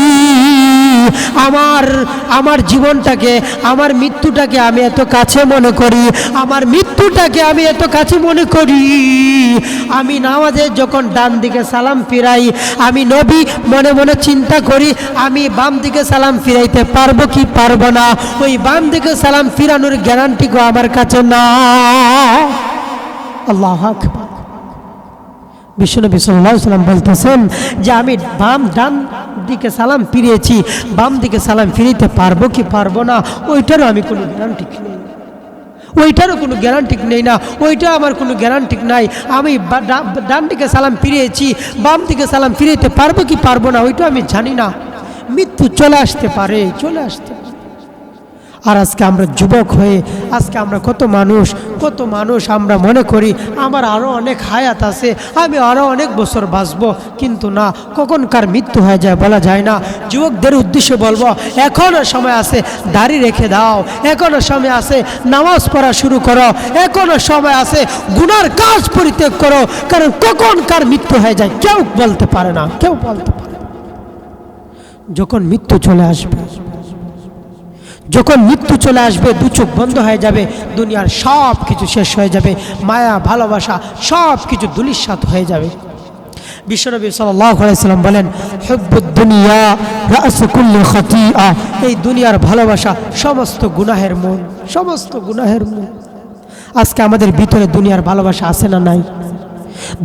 আমার জীবনটাকে, আমার মৃত্যুটাকে আমি এত কাছে মনে করি, আমার মৃত্যুটাকে আমি এত কাছে মনে করি। আমি নামাজে যখন ডান দিকে সালাম ফিরাই, আমি নবী মনে মনে চিন্তা করি আমি বাম দিকে সালাম ফিরাইতে পারবো কি পারবো না, ওই বাম দিকে সালাম ফিরানোর গ্যারান্টি গো আমার কাছে না। আল্লাহু আকবার। বিশ্বনবী সাল্লাল্লাহু আলাইহি ওয়াসাল্লাম বলতেছেন যে আমি ডান দিকে সালাম ফিরিয়েছি, বাম দিকে সালাম ফিরিতে পারবো কি পারবো না, ওইটারও আমি কোনো গ্যারান্টি নেই, ওইটারও কোনো গ্যারান্টি নেই না, ওইটা আমার কোনো গ্যারান্টি নাই। আমি ডান দিকে সালাম ফিরিয়েছি, বাম দিকে সালাম ফিরিতে পারবো কি পারবো না, ওইটা আমি জানি না। মৃত্যু চলে আসতে পারে, চলে আসতে পারে। আর আজকে আমরা যুবক হয়ে, আজকে আমরা কত মানুষ আমরা মনে করি আমার আরও অনেক হায়াত আছে, আমি আরও অনেক বছর বাঁচবো, কিন্তু না, কখন কার মৃত্যু হয়ে যায় বলা যায় না। যুবকদের উদ্দেশ্যে বলবো, এখনও সময় আছে, দাড়ি রেখে দাও, এখনও সময় আছে, নামাজ পড়া শুরু করো, এখনও সময় আছে, গুনার কাজ পরিত্যাগ করো, কারণ কখন কার মৃত্যু হয়ে যায় কেউ বলতে পারে না, কেউ বলতে পারে। যখন মৃত্যু চলে আসবে, যখন মৃত্যু চলে আসবে, দু চোখ বন্ধ হয়ে যাবে, দুনিয়ার সব কিছু শেষ হয়ে যাবে, মায়া ভালোবাসা সব কিছু ধূলিসাৎ হয়ে যাবে। বিশ্বনবী সাল্লাল্লাহু আলাইহি ওয়াসাল্লাম বলেন, হুব্বুদ দুনিয়া রাসু কুল্লি খাতিআ, এই দুনিয়ার ভালোবাসা সমস্ত গুনাহের মূল, সমস্ত গুনাহের মূল। আজকে আমাদের ভিতরে দুনিয়ার ভালোবাসা আছে না নাই?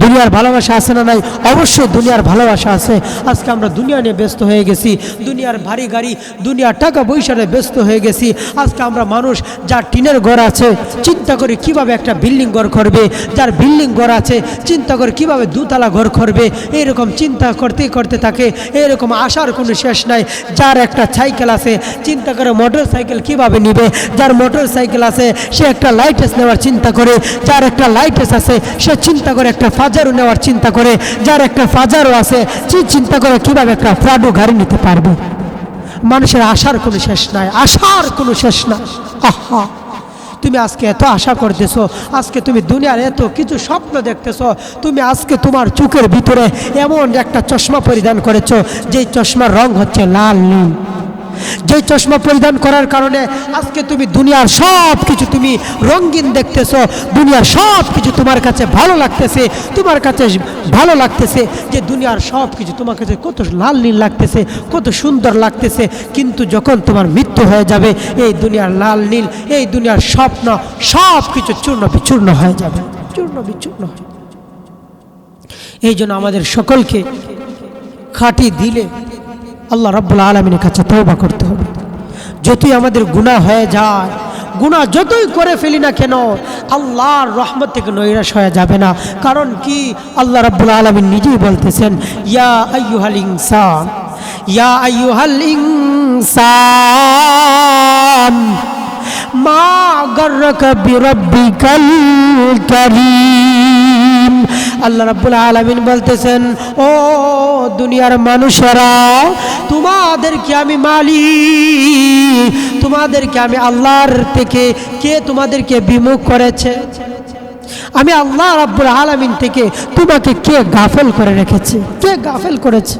দুনিয়ার ভালোবাসা আছে না নাই? অবশ্যই দুনিয়ার ভালোবাসা আছে। আজকে আমরা দুনিয়া নিয়ে ব্যস্ত হয়ে গেছি, দুনিয়ার ভারী গাড়ি, দুনিয়ার টাকা পয়সায় ব্যস্ত হয়ে গেছি। আজকে আমরা মানুষ, যার টিনের ঘর আছে চিন্তা করে কিভাবে একটা বিল্ডিং ঘর করবে, যার বিল্ডিং ঘর আছে চিন্তা করে কিভাবে দুতলা ঘর করবে, এইরকম চিন্তা করতে করতে থাকে, এরকম আশার কোনো শেষ নাই। যার একটা সাইকেল আছে চিন্তা করে মোটর সাইকেল কীভাবে নিবে, যার মোটর সাইকেল আছে সে একটা লাইটেস নেওয়ার চিন্তা করে, যার একটা লাইটেস আছে সে চিন্তা করে একটা ফাজারও নেওয়ার চিন্তা করে, যার একটা ফাজারও আছে চিন্তা করে কিভাবে একটা প্রাডো গাড়ি নিতে পারবে। মানুষের আশার কোনো শেষ নাই, আশার কোনো শেষ নাই। আহা, তুমি আজকে এত আশা করতেছো, আজকে তুমি দুনিয়ার এত কিছু স্বপ্ন দেখতেছো, তুমি আজকে তোমার চোখের ভিতরে এমন একটা চশমা পরিধান করেছো যেই চশমার রং হচ্ছে লাল নীল, যে চশমা পরিধান করার কারণে আজকে তুমি দুনিয়ার সব কিছু তুমি রঙিন দেখতেছো, দুনিয়ার সব কিছু তোমার কাছে ভালো লাগতেছে, তোমার কাছে ভালো লাগতেছে যে দুনিয়ার সব কিছু তোমার কাছে কত লাল নীল লাগতেছে, কত সুন্দর লাগতেছে। কিন্তু যখন তোমার মৃত্যু হয়ে যাবে, এই দুনিয়ার লাল নীল, এই দুনিয়ার স্বপ্ন সব কিছু চূর্ণ বিচূর্ণ হয়ে যাবে, চূর্ণ বিচূর্ণ হয়ে যাবে। এই জন্য আমাদের সকলকে খাঁটি দিলে আল্লাহ রাব্বুল আলামিনের কাছে তওবা করতে হবে। যতই আমাদের গুনাহ হয়ে যায়, গুনাহ যতই করে ফেলি না কেন, আল্লাহর রহমত থেকে নৈরাশ হয়ে যাবে না। কারণ কি, আল্লাহ রাব্বুল আলামিন নিজেই বলতেছেন, ইয়া আইয়ুহাল ইনসান, ইয়া আইয়ুহাল ইনসান মা গাররাকা বিরাব্বিকাল কারীম। আল্লাহ রাব্বুল আলামিন বলতেছেন, ও দুনিয়ার মানুষেরা, তোমাদেরকে আমি মালিক, তোমাদেরকে আমি আল্লাহর থেকে কে তোমাদেরকে বিমুখ করেছে? আমি আল্লাহ রাব্বুল আলামিন থেকে তোমাকে কে গাফেল করে রেখেছে? কে গাফেল করেছে?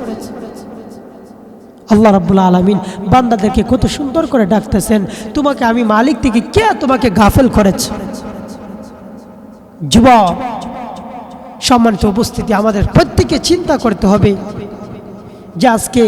আল্লাহ রাব্বুল আলামিন বান্দাদেরকে কত সুন্দর করে ডাকতেছেন, তোমাকে আমি মালিক থেকে কে তোমাকে গাফেল করেছে? যুবক, সম্মানিত উপস্থিতি, আমাদের প্রত্যেককে চিন্তা করতে হবে যে আজকে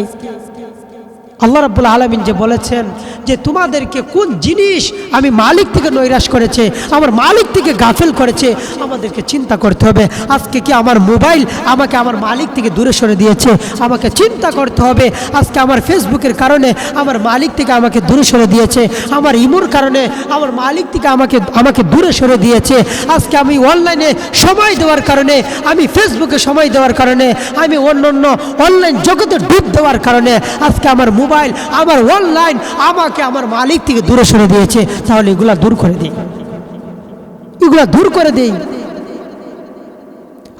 আল্লাহ রাব্বুল আলামিন যে বলেছেন যে তোমাদেরকে কোন জিনিস আমি মালিক থেকে নৈরাশ করেছে, আমার মালিক থেকে গাফেল করেছে, আমাদেরকে চিন্তা করতে হবে। আজকে কি আমার মোবাইল আমাকে আমার মালিক থেকে দূরে সরে দিয়েছে? আমাকে চিন্তা করতে হবে। আজকে আমার ফেসবুকের কারণে আমার মালিক থেকে আমাকে দূরে সরে দিয়েছে, আমার ইমোর কারণে আমার মালিক থেকে আমাকে দূরে সরে দিয়েছে। আজকে আমি অনলাইনে সময় দেওয়ার কারণে, আমি ফেসবুকে সময় দেওয়ার কারণে, আমি অন্য অনলাইন জগতে ডুব দেওয়ার কারণে আজকে আমার মোবাইল, আমার অনলাইন আমাকে আমার মালিক থেকে দূরে সরে দিয়েছে। তাহলে এগুলা দূর করে দিই, এগুলা দূর করে দেই।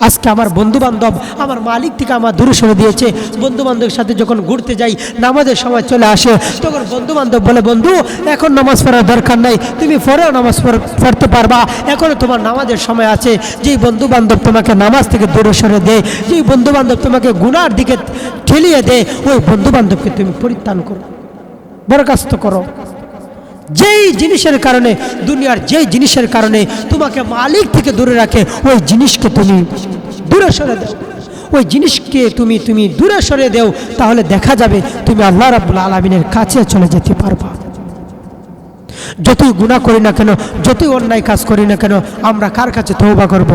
আজকে আমার বন্ধু বান্ধব আমার মালিক থেকে আমার দূরে সরে দিয়েছে। বন্ধু বান্ধবের সাথে যখন ঘুরতে যাই, নামাজের সময় চলে আসে, তখন বন্ধু বান্ধব বলে, বন্ধু এখন নামাজ পড়ার দরকার নাই, তুমি পরেও নামাজ পড়তে পারবা, এখনো তোমার নামাজের সময় আছে। যেই বন্ধু বান্ধব তোমাকে নামাজ থেকে দূরে সরে দেয়, যেই বন্ধু বান্ধব তোমাকে গুনার দিকে ঠেলিয়ে দেয়, ওই বন্ধু বান্ধবকে তুমি পরিত্রাণ করো, বরখাস্ত করো। যেই জিনিসের কারণে, দুনিয়ার যেই জিনিসের কারণে তোমাকে মালিক থেকে দূরে রাখে, ওই জিনিসকে তুমি দূরে সরে দাও, ওই জিনিসকে তুমি দূরে সরে দাও। তাহলে দেখা যাবে তুমি আল্লাহ রাব্বুল আলামিনের কাছে চলে যেতে পারবা। যতই গুনাহ করি না কেন, যতই অন্যায় কাজ করি না কেন, আমরা কার কাছে তওবা করব?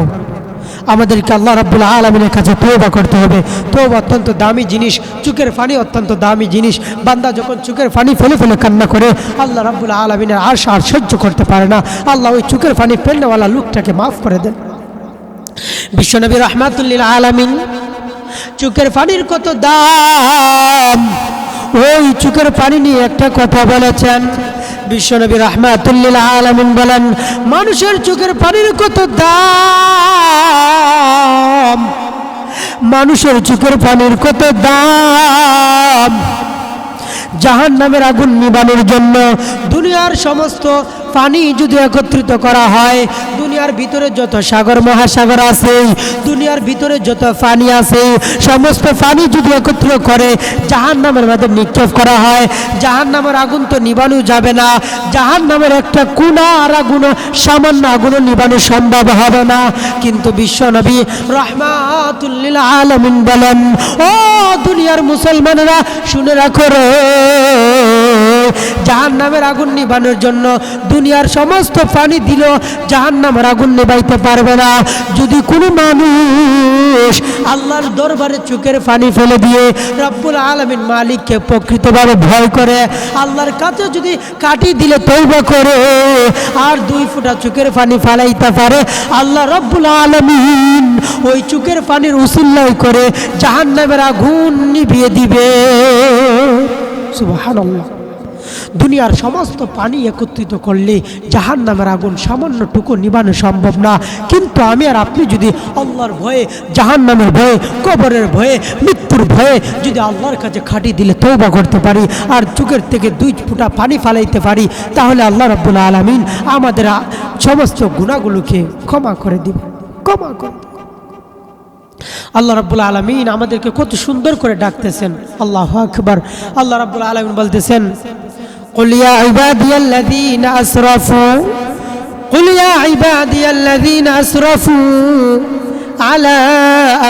আমাদেরকে আল্লাহ রাব্বুল আলামিনের কাছে তওবা করতে হবে। তওবা অত্যন্ত দামি জিনিস, চোখের পানি অত্যন্ত দামি জিনিস। বান্দা যখন চোখের পানি ফেলে ফেলে কান্না করে, আল্লাহ রাব্বুল আলামিনের আর সহ্য করতে পারে না। আল্লাহ ওই চোখের পানি ফেলনেওয়ালা লোকটাকে মাফ করে দেন। বিশ্বনবী রাহমাতুল লিল আলামিন চোখের পানির কত দাম, ওই চোখের পানি নিয়ে একটা কথা বলেছেন। বিশ্বনবী রাহমাতুল লিল আলামিন বলেন, মানুষের চোখের পানির কত দাম, মানুষের চোখের পানির কত দাম। জাহান্নামের আগুন নিবানোর জন্য দুনিয়ার সমস্ত পানি যদি একত্রিত করা হয়, দুনিয়ার ভিতরে যত সাগর মহাসাগর আছে, দুনিয়ার ভিতরে যত পানি আছে, সমস্ত পানি যদি একত্রিত করে জাহান্নামের মধ্যে নিক্ষেপ করা হয়, জাহান্নামের আগুন তো নিবানো যাবে না। জাহান্নামের একটা কোনা আর আগুন, সামান্য আগুন নিবানো সম্ভব হবে না। কিন্তু বিশ্বনবী রাহমাতুল লিল আলামিন বলেন, ও দুনিয়ার মুসলমানেরা শুনে রাখো রে, জাহান্নামের আগুন নিবানোর জন্য দুনিয়ার সমস্ত পানি দিল জাহান্নামের আগুন নিবাইতে পারবে না। যদি কোনো মানুষ আল্লাহর দরবারে চোখের পানি ফেলে দিয়ে রব্বুল আলামিন মালিককে প্রকৃতভাবে ভয় করে, আল্লাহর কাছে যদি কাটি দিলে তওবা করে আর 2 ফোঁটা চোখের পানি ফালাইতে পারে, আল্লাহ রব্বুল আলামিন ওই চোখের পানির উসিলাই করে জাহান্নামের আগুন নিভিয়ে দিবে। সুবহানাল্লাহ। দুনিয়ার সমস্ত পানি একত্রিত করলে জাহান্নামের আগুন সামান্যটুকু নিবানো সম্ভব না। কিন্তু আমি আর আপনি যদি আল্লাহর ভয়ে, জাহান্নামের ভয়ে, কবরের ভয়ে, মৃত্যুর ভয়ে যদি আল্লাহর কাছে খাটি দিলে তওবা করতে পারি আর চোখের থেকে 2 ফোঁটা পানি ফালাইতে পারি, তাহলে আল্লাহ রাব্বুল আলামিন আমাদের সমস্ত গুনাহগুলোকে ক্ষমা করে দিবেন, ক্ষমা করে। আল্লাহ রাব্বুল আলামিন আমাদেরকে কত সুন্দর করে ডাকতেছেন। আল্লাহু আকবার। আল্লাহ রাব্বুল আলামিন বলতেছেন, কুল ইয়া ইবাদিয়াল্লাযীনা আসরাফু কুল ইয়া ইবাদিয়াল্লাযীনা আসরাফু আলা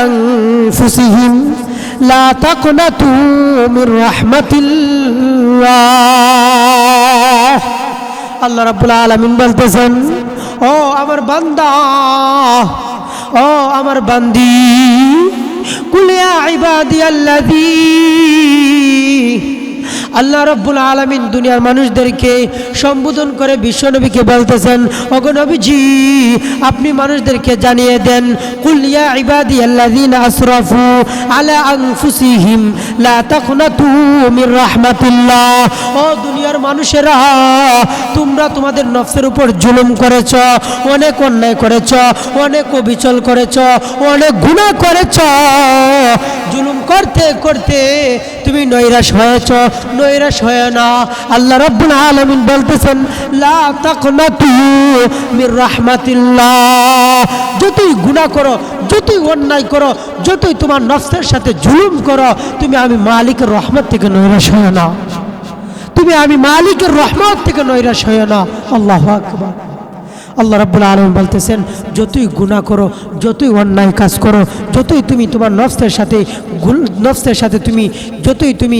আনফুসিহিম লা তাকনাতু মির রাহমাতিল্লাহ। আল্লাহ রাব্বুল আলামিন বলতেছেন, ও আমার বান্দা, ও আমার বান্দি, কুল ইয়া ইবাদিয়াল্লাযী, আল্লাহ রাব্বুল আলামিন দুনিয়ার মানুষদেরকে সম্বোধন করে বিশ্বনবীকে বলতেছেন, ওগো নবীজি আপনি মানুষদেরকে জানিয়ে দেন, কুল ইয়া ইবাদিয়াল্লাযীনা আসরাফু আলা আনফুসিহিম লা তাকনাতু মির রাহমাতিল্লাহ। ও দুনিয়ার মানুষেরা, তোমরা তোমাদের নফসের উপর জুলুম করেছ, অনেক অন্যায় করেছ, অনেক অবিচল করেছ, অনেক গুনাহ করেছ। জুলুম করতে করতে তুমি নৈরাশ হয়েছ, নৈরাশ হয় না। আল্লাহ রাব্বুল আলামিন বলতেছেন, লা তাকনাতু মির রাহমাতিল্লাহ। যতই গুনাহ করো, যতই অন্যায় করো, যতই তোমার নফসের সাথে জুলুম করো, তুমি আমি মালিকের রহমত থেকে নৈরাশ হয় না, তুমি আমি মালিকের রহমত থেকে নৈরাশ হয় না। আল্লাহু আকবার। আল্লাহ রাব্বুল আলামিন বলতেছেন, যতই গুনাহ করো, যতই অন্যায় কাজ করো, যতই তুমি তোমার নফসের সাথে তুমি যতই তুমি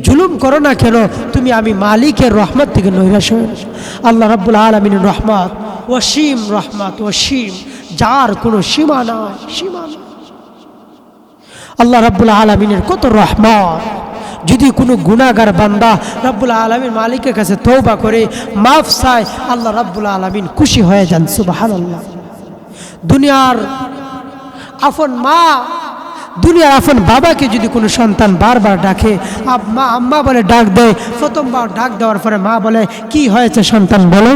জুলুম করো না কেন, তুমি আমি মালিকের রহমত থেকে নৈরাশ হয় না। আল্লাহ রাব্বুল আলামিনের রহমত ওয়াসীম, রহমত ওয়াসীম, যার কোনো সীমা নাই, সীমা নাই। আল্লাহ রাব্বুল আলামিনের কত রহমত। যদি কোনো গুনাহগার বান্দা রাব্বুল আলামিন মালিকের কাছে তওবা করে মাফ চায়, আল্লাহ রাব্বুল আলামিন খুশি হয়ে যান। সুবহানাল্লাহ। দুনিয়ার আপন মা, দুনিয়ার আপন বাবাকে যদি কোনো সন্তান বারবার ডাকে, আম্মা আম্মা বলে ডাক দেয়, প্রথমবার ডাক দেওয়ার পরে মা বলে, কি হয়েছে সন্তান বলো।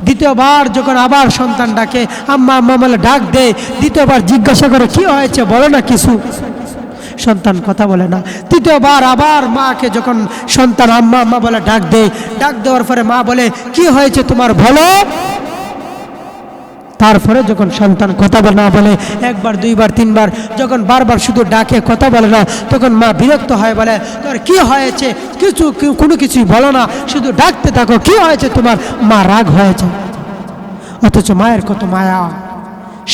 দ্বিতীয়বার যখন আবার সন্তান ডাকে, আম্মা আম্মা বলে ডাক দেয়, দ্বিতীয়বার জিজ্ঞাসা করে, কি হয়েছে বলো না কিছু। সন্তান কথা বলে না। তৃতীয়বার আবার মাকে যখন সন্তান আম্মা আম্মা বলে ডাক দেয়, ডাক দেওয়ার পরে মা বলে, কি হয়েছে তোমার বলো। তারপরে যখন সন্তান কথা না বলে, একবার দুইবার তিনবার, যখন বারবার শুধু ডাকে কথা বলে না, তখন মা বিরক্ত হয়, বলে, তোর কি হয়েছে, কোনো কিছুই বলো না, শুধু ডাকতে থাকো, কি হয়েছে তোমার। মা রাগ হয়ে যায়। অথচ মায়ের কত মায়া,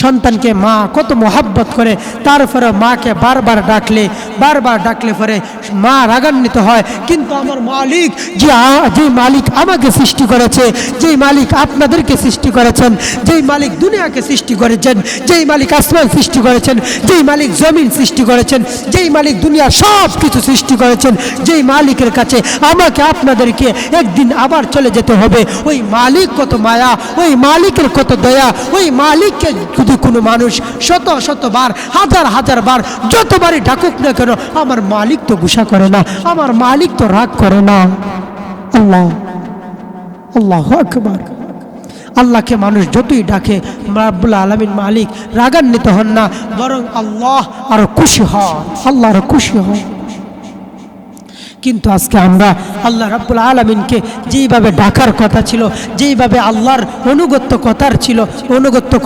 সন্তানকে মা কত মোহাব্বত করে, তারপরে মাকে বারবার ডাকলে পরে মা রাগান্বিত হয়। কিন্তু আমার মালিক, যে মালিক আমাকে সৃষ্টি করেছে, যেই মালিক আপনাদেরকে সৃষ্টি করেছেন, যেই মালিক দুনিয়াকে সৃষ্টি করেছেন, যেই মালিক আসমান সৃষ্টি করেছেন, যেই মালিক জমিন সৃষ্টি করেছেন, যেই মালিক দুনিয়ার সব কিছু সৃষ্টি করেছেন, যেই মালিকের কাছে আমাকে আপনাদেরকে একদিন আবার চলে যেতে হবে, ওই মালিক কত মায়া, ওই মালিকের কত দয়া। ওই মালিককে যদি কোনো মানুষ শতবার, হাজার বার, যতবারই ডাকুক না কেন, আমার মালিক তো গুসা করে না, আমার মালিক তো রাগ করে না। আল্লাহ, আল্লাহু আকবার। আল্লাহকে মানুষ যতই ডাকে, রাব্বুল আলামিন মালিক রাগান্বিত হন না, বরং আল্লাহ আরো খুশি হন, আল্লাহ আরো খুশি হন। কিন্তু আজকে আমরা আল্লাহ রাব্বুল আলামিনকে যেইভাবে ডাকার কথা ছিল, যেইভাবে আল্লাহর অনুগত্য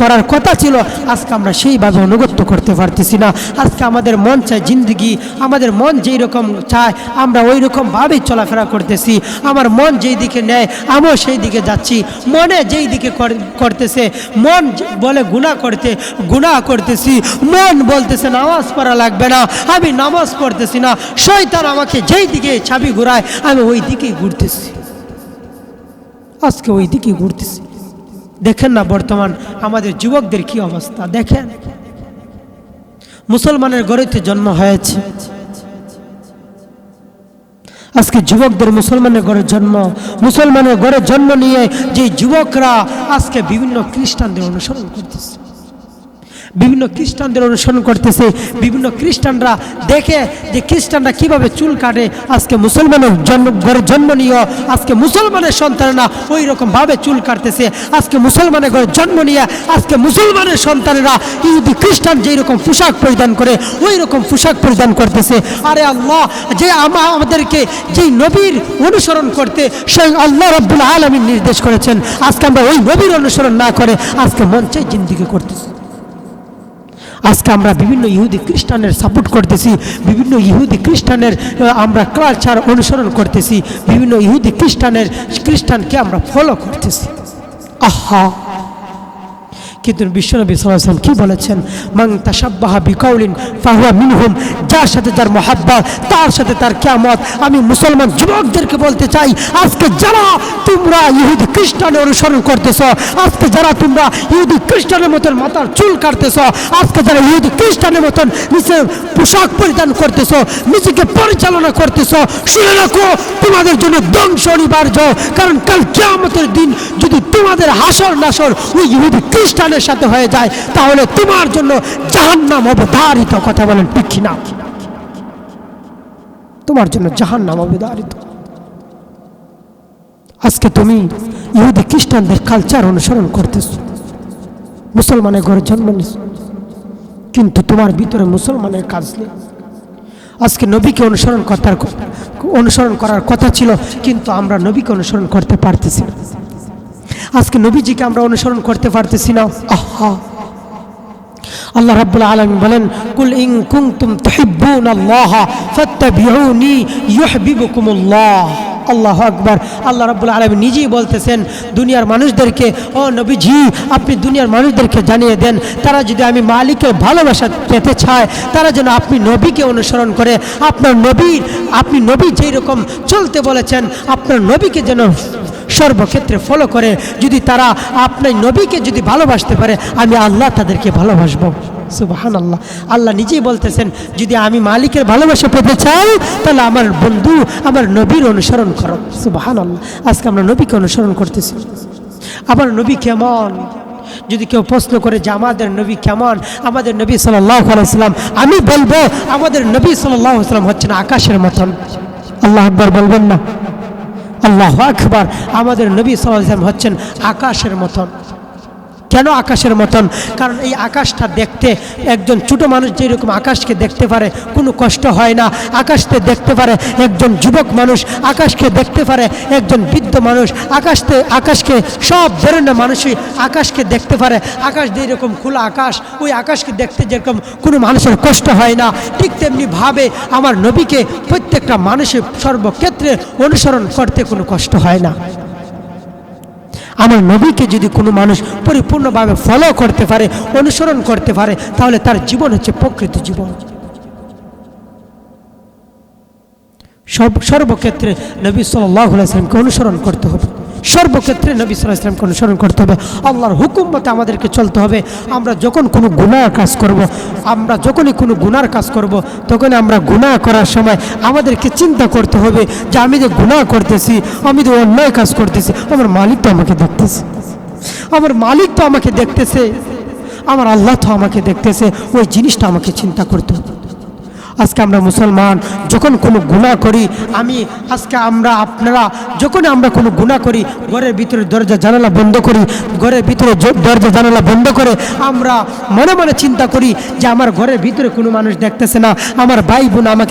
করার কথা ছিল, আজকে আমরা সেইভাবে অনুগত্য করতে পারতেছি না। আজকে আমাদের মন চায় জিন্দগি, আমাদের মন যেই রকম চায় আমরা ওই রকমভাবেই চলাফেরা করতেছি। আমার মন যেই দিকে নেয় আমিও সেই দিকে যাচ্ছি, মনে যেই দিকে করতেছে, মন বলে গুনাহ করতেছি, মন বলতেছে নামাজ পড়া লাগবে না, আমি নামাজ পড়তেছি না। শয়তান আমাকে যেই দিকে চাবি ঘুরায় আমি ওই দিকেই ঘুরতেছি, আজকে ওই দিকেই ঘুরতেছি। দেখেন না বর্তমান আমাদের যুবকদের কি অবস্থা। দেখেন, মুসলমানের ঘরেতে জন্ম হয়েছে, আজকে যুবকদের মুসলমানের ঘরে জন্ম নিয়ে যে যুবকরা আজকে বিভিন্ন খ্রিস্টানদের অনুসরণ করতেছে, বিভিন্ন খ্রিস্টানরা দেখে যে খ্রিস্টানরা কিভাবে চুল কাটে, আজকে মুসলমানের ঘরে জন্ম নিয়ে আজকে মুসলমানের সন্তানেরা ওই রকম ভাবে চুল কাটতেছে। আজকে মুসলমানের ঘরে জন্ম নিয়ে আজকে মুসলমানের সন্তানেরা ইহুদি খ্রিস্টান যেই রকম পোশাক পরিধান করে ওই রকম পোশাক পরিধান করতেছে। আরে আল্লাহ যে আমাদেরকে যেই নবীর অনুসরণ করতে সেই আল্লাহ রাব্বুল আলামিন নির্দেশ করেছেন, আজকে আমরা ওই নবীর অনুসরণ না করে আজকে মন চাই জিন্দিগি করতেছি। আজকে আমরা বিভিন্ন ইহুদি খ্রিস্টানের সাপোর্ট করতেছি, বিভিন্ন ইহুদি খ্রিস্টানের আমরা কালচার অনুসরণ করতেছি, বিভিন্ন ইহুদি খ্রিস্টানকে আমরা ফলো করতেছি। আহা, কিন্তু বিশ্বনবী সাল্লাল্লাহু আলাইহি ওয়াসাল্লাম কি বলেছেন? মান তাশাব্বাহা বিকাউলিন ফাহুয়া মিনহুম, যার সাথে যার মহাব্বত তার সাথে তার কিয়ামত। আমি মুসলমান যুবকদেরকে বলতে চাই, আজকে যারা তোমরা ইহুদি খ্রিস্টানের অনুসরণ করতেছো, আজকে যারা তোমরা ইহুদি খ্রিস্টানের মতন মাথার চুল কাটতেছো, আজকে যারা ইহুদি খ্রিস্টানের মতন নিজের পোশাক পরিধান করতেছো, নিজেকে পরিচালনা করতেছো, শুনে রাখো তোমাদের জন্য ধ্বংস অনিবার্য। কারণ কাল কিয়ামতের দিন যদি তোমাদের হাসর নাসর ওই ইহুদি খ্রিস্টানের সাথে হয়ে যায়, তাহলে তোমার জন্য জাহান্নাম অবধারিত। কথা বলেন ঠিক কিনা? তোমার জন্য জাহান্নাম অবধারিত। আজকে তুমি ইহুদি খ্রিস্টানদের কালচার অনুসরণ করতেছ, মুসলমানের ঘরে জন্ম নিস, কিন্তু তোমার ভিতরে মুসলমানের কাজ নেই। আজকে নবীকে অনুসরণ করার কথা ছিল, কিন্তু আমরা নবীকে অনুসরণ করতে পারতেছি না। আজকে নবীজিকে আমরা অনুসরণ করতে পারতেছি না। আহা, আল্লাহ রাব্বুল আলামিন বলেন, কুল ইন কুনতুম তুহিব্বুনাল্লাহ ফাত্তাবিউনি ইউহিব্বুকুমুল্লাহ। আল্লাহু আকবার। আল্লাহ রাব্বুল আলামিন নিজেই বলতেছেন দুনিয়ার মানুষদেরকে, ও নবীজি আপনি দুনিয়ার মানুষদেরকে জানিয়ে দেন, তারা যদি আমি মালিকের ভালোবাসা পেতে চায়, তারা যেন আপনি নবীকে অনুসরণ করে, আপনি নবী যেই রকম চলতে বলেছেন আপনার নবীকে যেন সর্বক্ষেত্রে ফলো করে। যদি তারা আপনার নবীকে যদি ভালোবাসতে পারে, আমি আল্লাহ তাদেরকে ভালোবাসবো। সুবহানাল্লাহ। আল্লাহ নিজেই বলতেছেন, যদি আমি মালিকের ভালোবাসা পেতে চাই, তাহলে আমার বন্ধু আমার নবীর অনুসরণ করো। সুবহানাল্লাহ। আজকে আমরা নবীকে অনুসরণ করতেছি। আমার নবী কেমন? যদি কেউ প্রশ্ন করে যে আমাদের নবী কেমন, আমাদের নবী সাল্লাল্লাহু আলাইহি ওয়াসাল্লাম, আমি বলবো আমাদের নবী সাল্লাল্লাহু আলাইহি ওয়াসাল্লাম হচ্ছেন আকাশের মতন। আল্লাহু আকবার বলবেন না? আল্লাহু আকবার। আমাদের নবী সাল্লাল্লাহু আলাইহি ওয়াসাল্লাম হচ্ছেন আকাশের মতন। কেন আকাশের মতন? কারণ এই আকাশটা দেখতে একজন ছোট মানুষ যেরকম আকাশকে দেখতে পারে, কোনো কষ্ট হয় না। আকাশকে দেখতে পারে একজন যুবক মানুষ, আকাশকে দেখতে পারে একজন বৃদ্ধ মানুষ, আকাশকে সব ধরনের মানুষই আকাশকে দেখতে পারে। আকাশ যেরকম খোলা আকাশ, ওই আকাশকে দেখতে যেরকম কোনো মানুষের কষ্ট হয় না, ঠিক তেমনি ভাবে আমার নবীকে প্রত্যেকটা মানুষের সর্বক্ষেত্রে অনুসরণ করতে কোনো কষ্ট হয় না। আমার নবীকে যদি কোনো মানুষ পরিপূর্ণভাবে ফলো করতে পারে, অনুসরণ করতে পারে, তাহলে তার জীবন হচ্ছে প্রকৃত জীবন। সর্বক্ষেত্রে নবী সাল্লাল্লাহু আলাইহি ওয়াসাল্লামকে অনুসরণ করতে হবে, সর্বক্ষেত্রে নবী সাল্লাল্লাহু আলাইহি ওয়াসাল্লামকে অনুসরণ করতে হবে। আল্লাহর হুকুম মতে আমাদেরকে চলতে হবে। আমরা যখন কোনো গুনাহ কাজ করব, আমরা যখনই কোনো গুনার কাজ করব, তখন আমরা গুনাহ করার সময় আমাদেরকে চিন্তা করতে হবে যে আমি যে গুনাহ করতেছি, আমি যে অন্যায় কাজ করতেছি, আমার মালিক তো আমাকে দেখতেছে, আমার মালিক তো আমাকে দেখতেছে, আমার আল্লাহ তো আমাকে দেখতেছে। ওই জিনিসটা আমাকে চিন্তা করতে হবে। আজকে আমরা মুসলমান যখন কোনো গুনাহ করি, আপনারা যখন আমরা কোনো গুনাহ করি, ঘরের ভিতরে দরজা জানালা বন্ধ করি, ঘরের ভিতরে দরজা জানালা বন্ধ করে আমরা মনে মনে চিন্তা করি যে আমার ঘরের ভিতরে কোনো মানুষ দেখতেছে না, আমার ভাই বোন আমাকে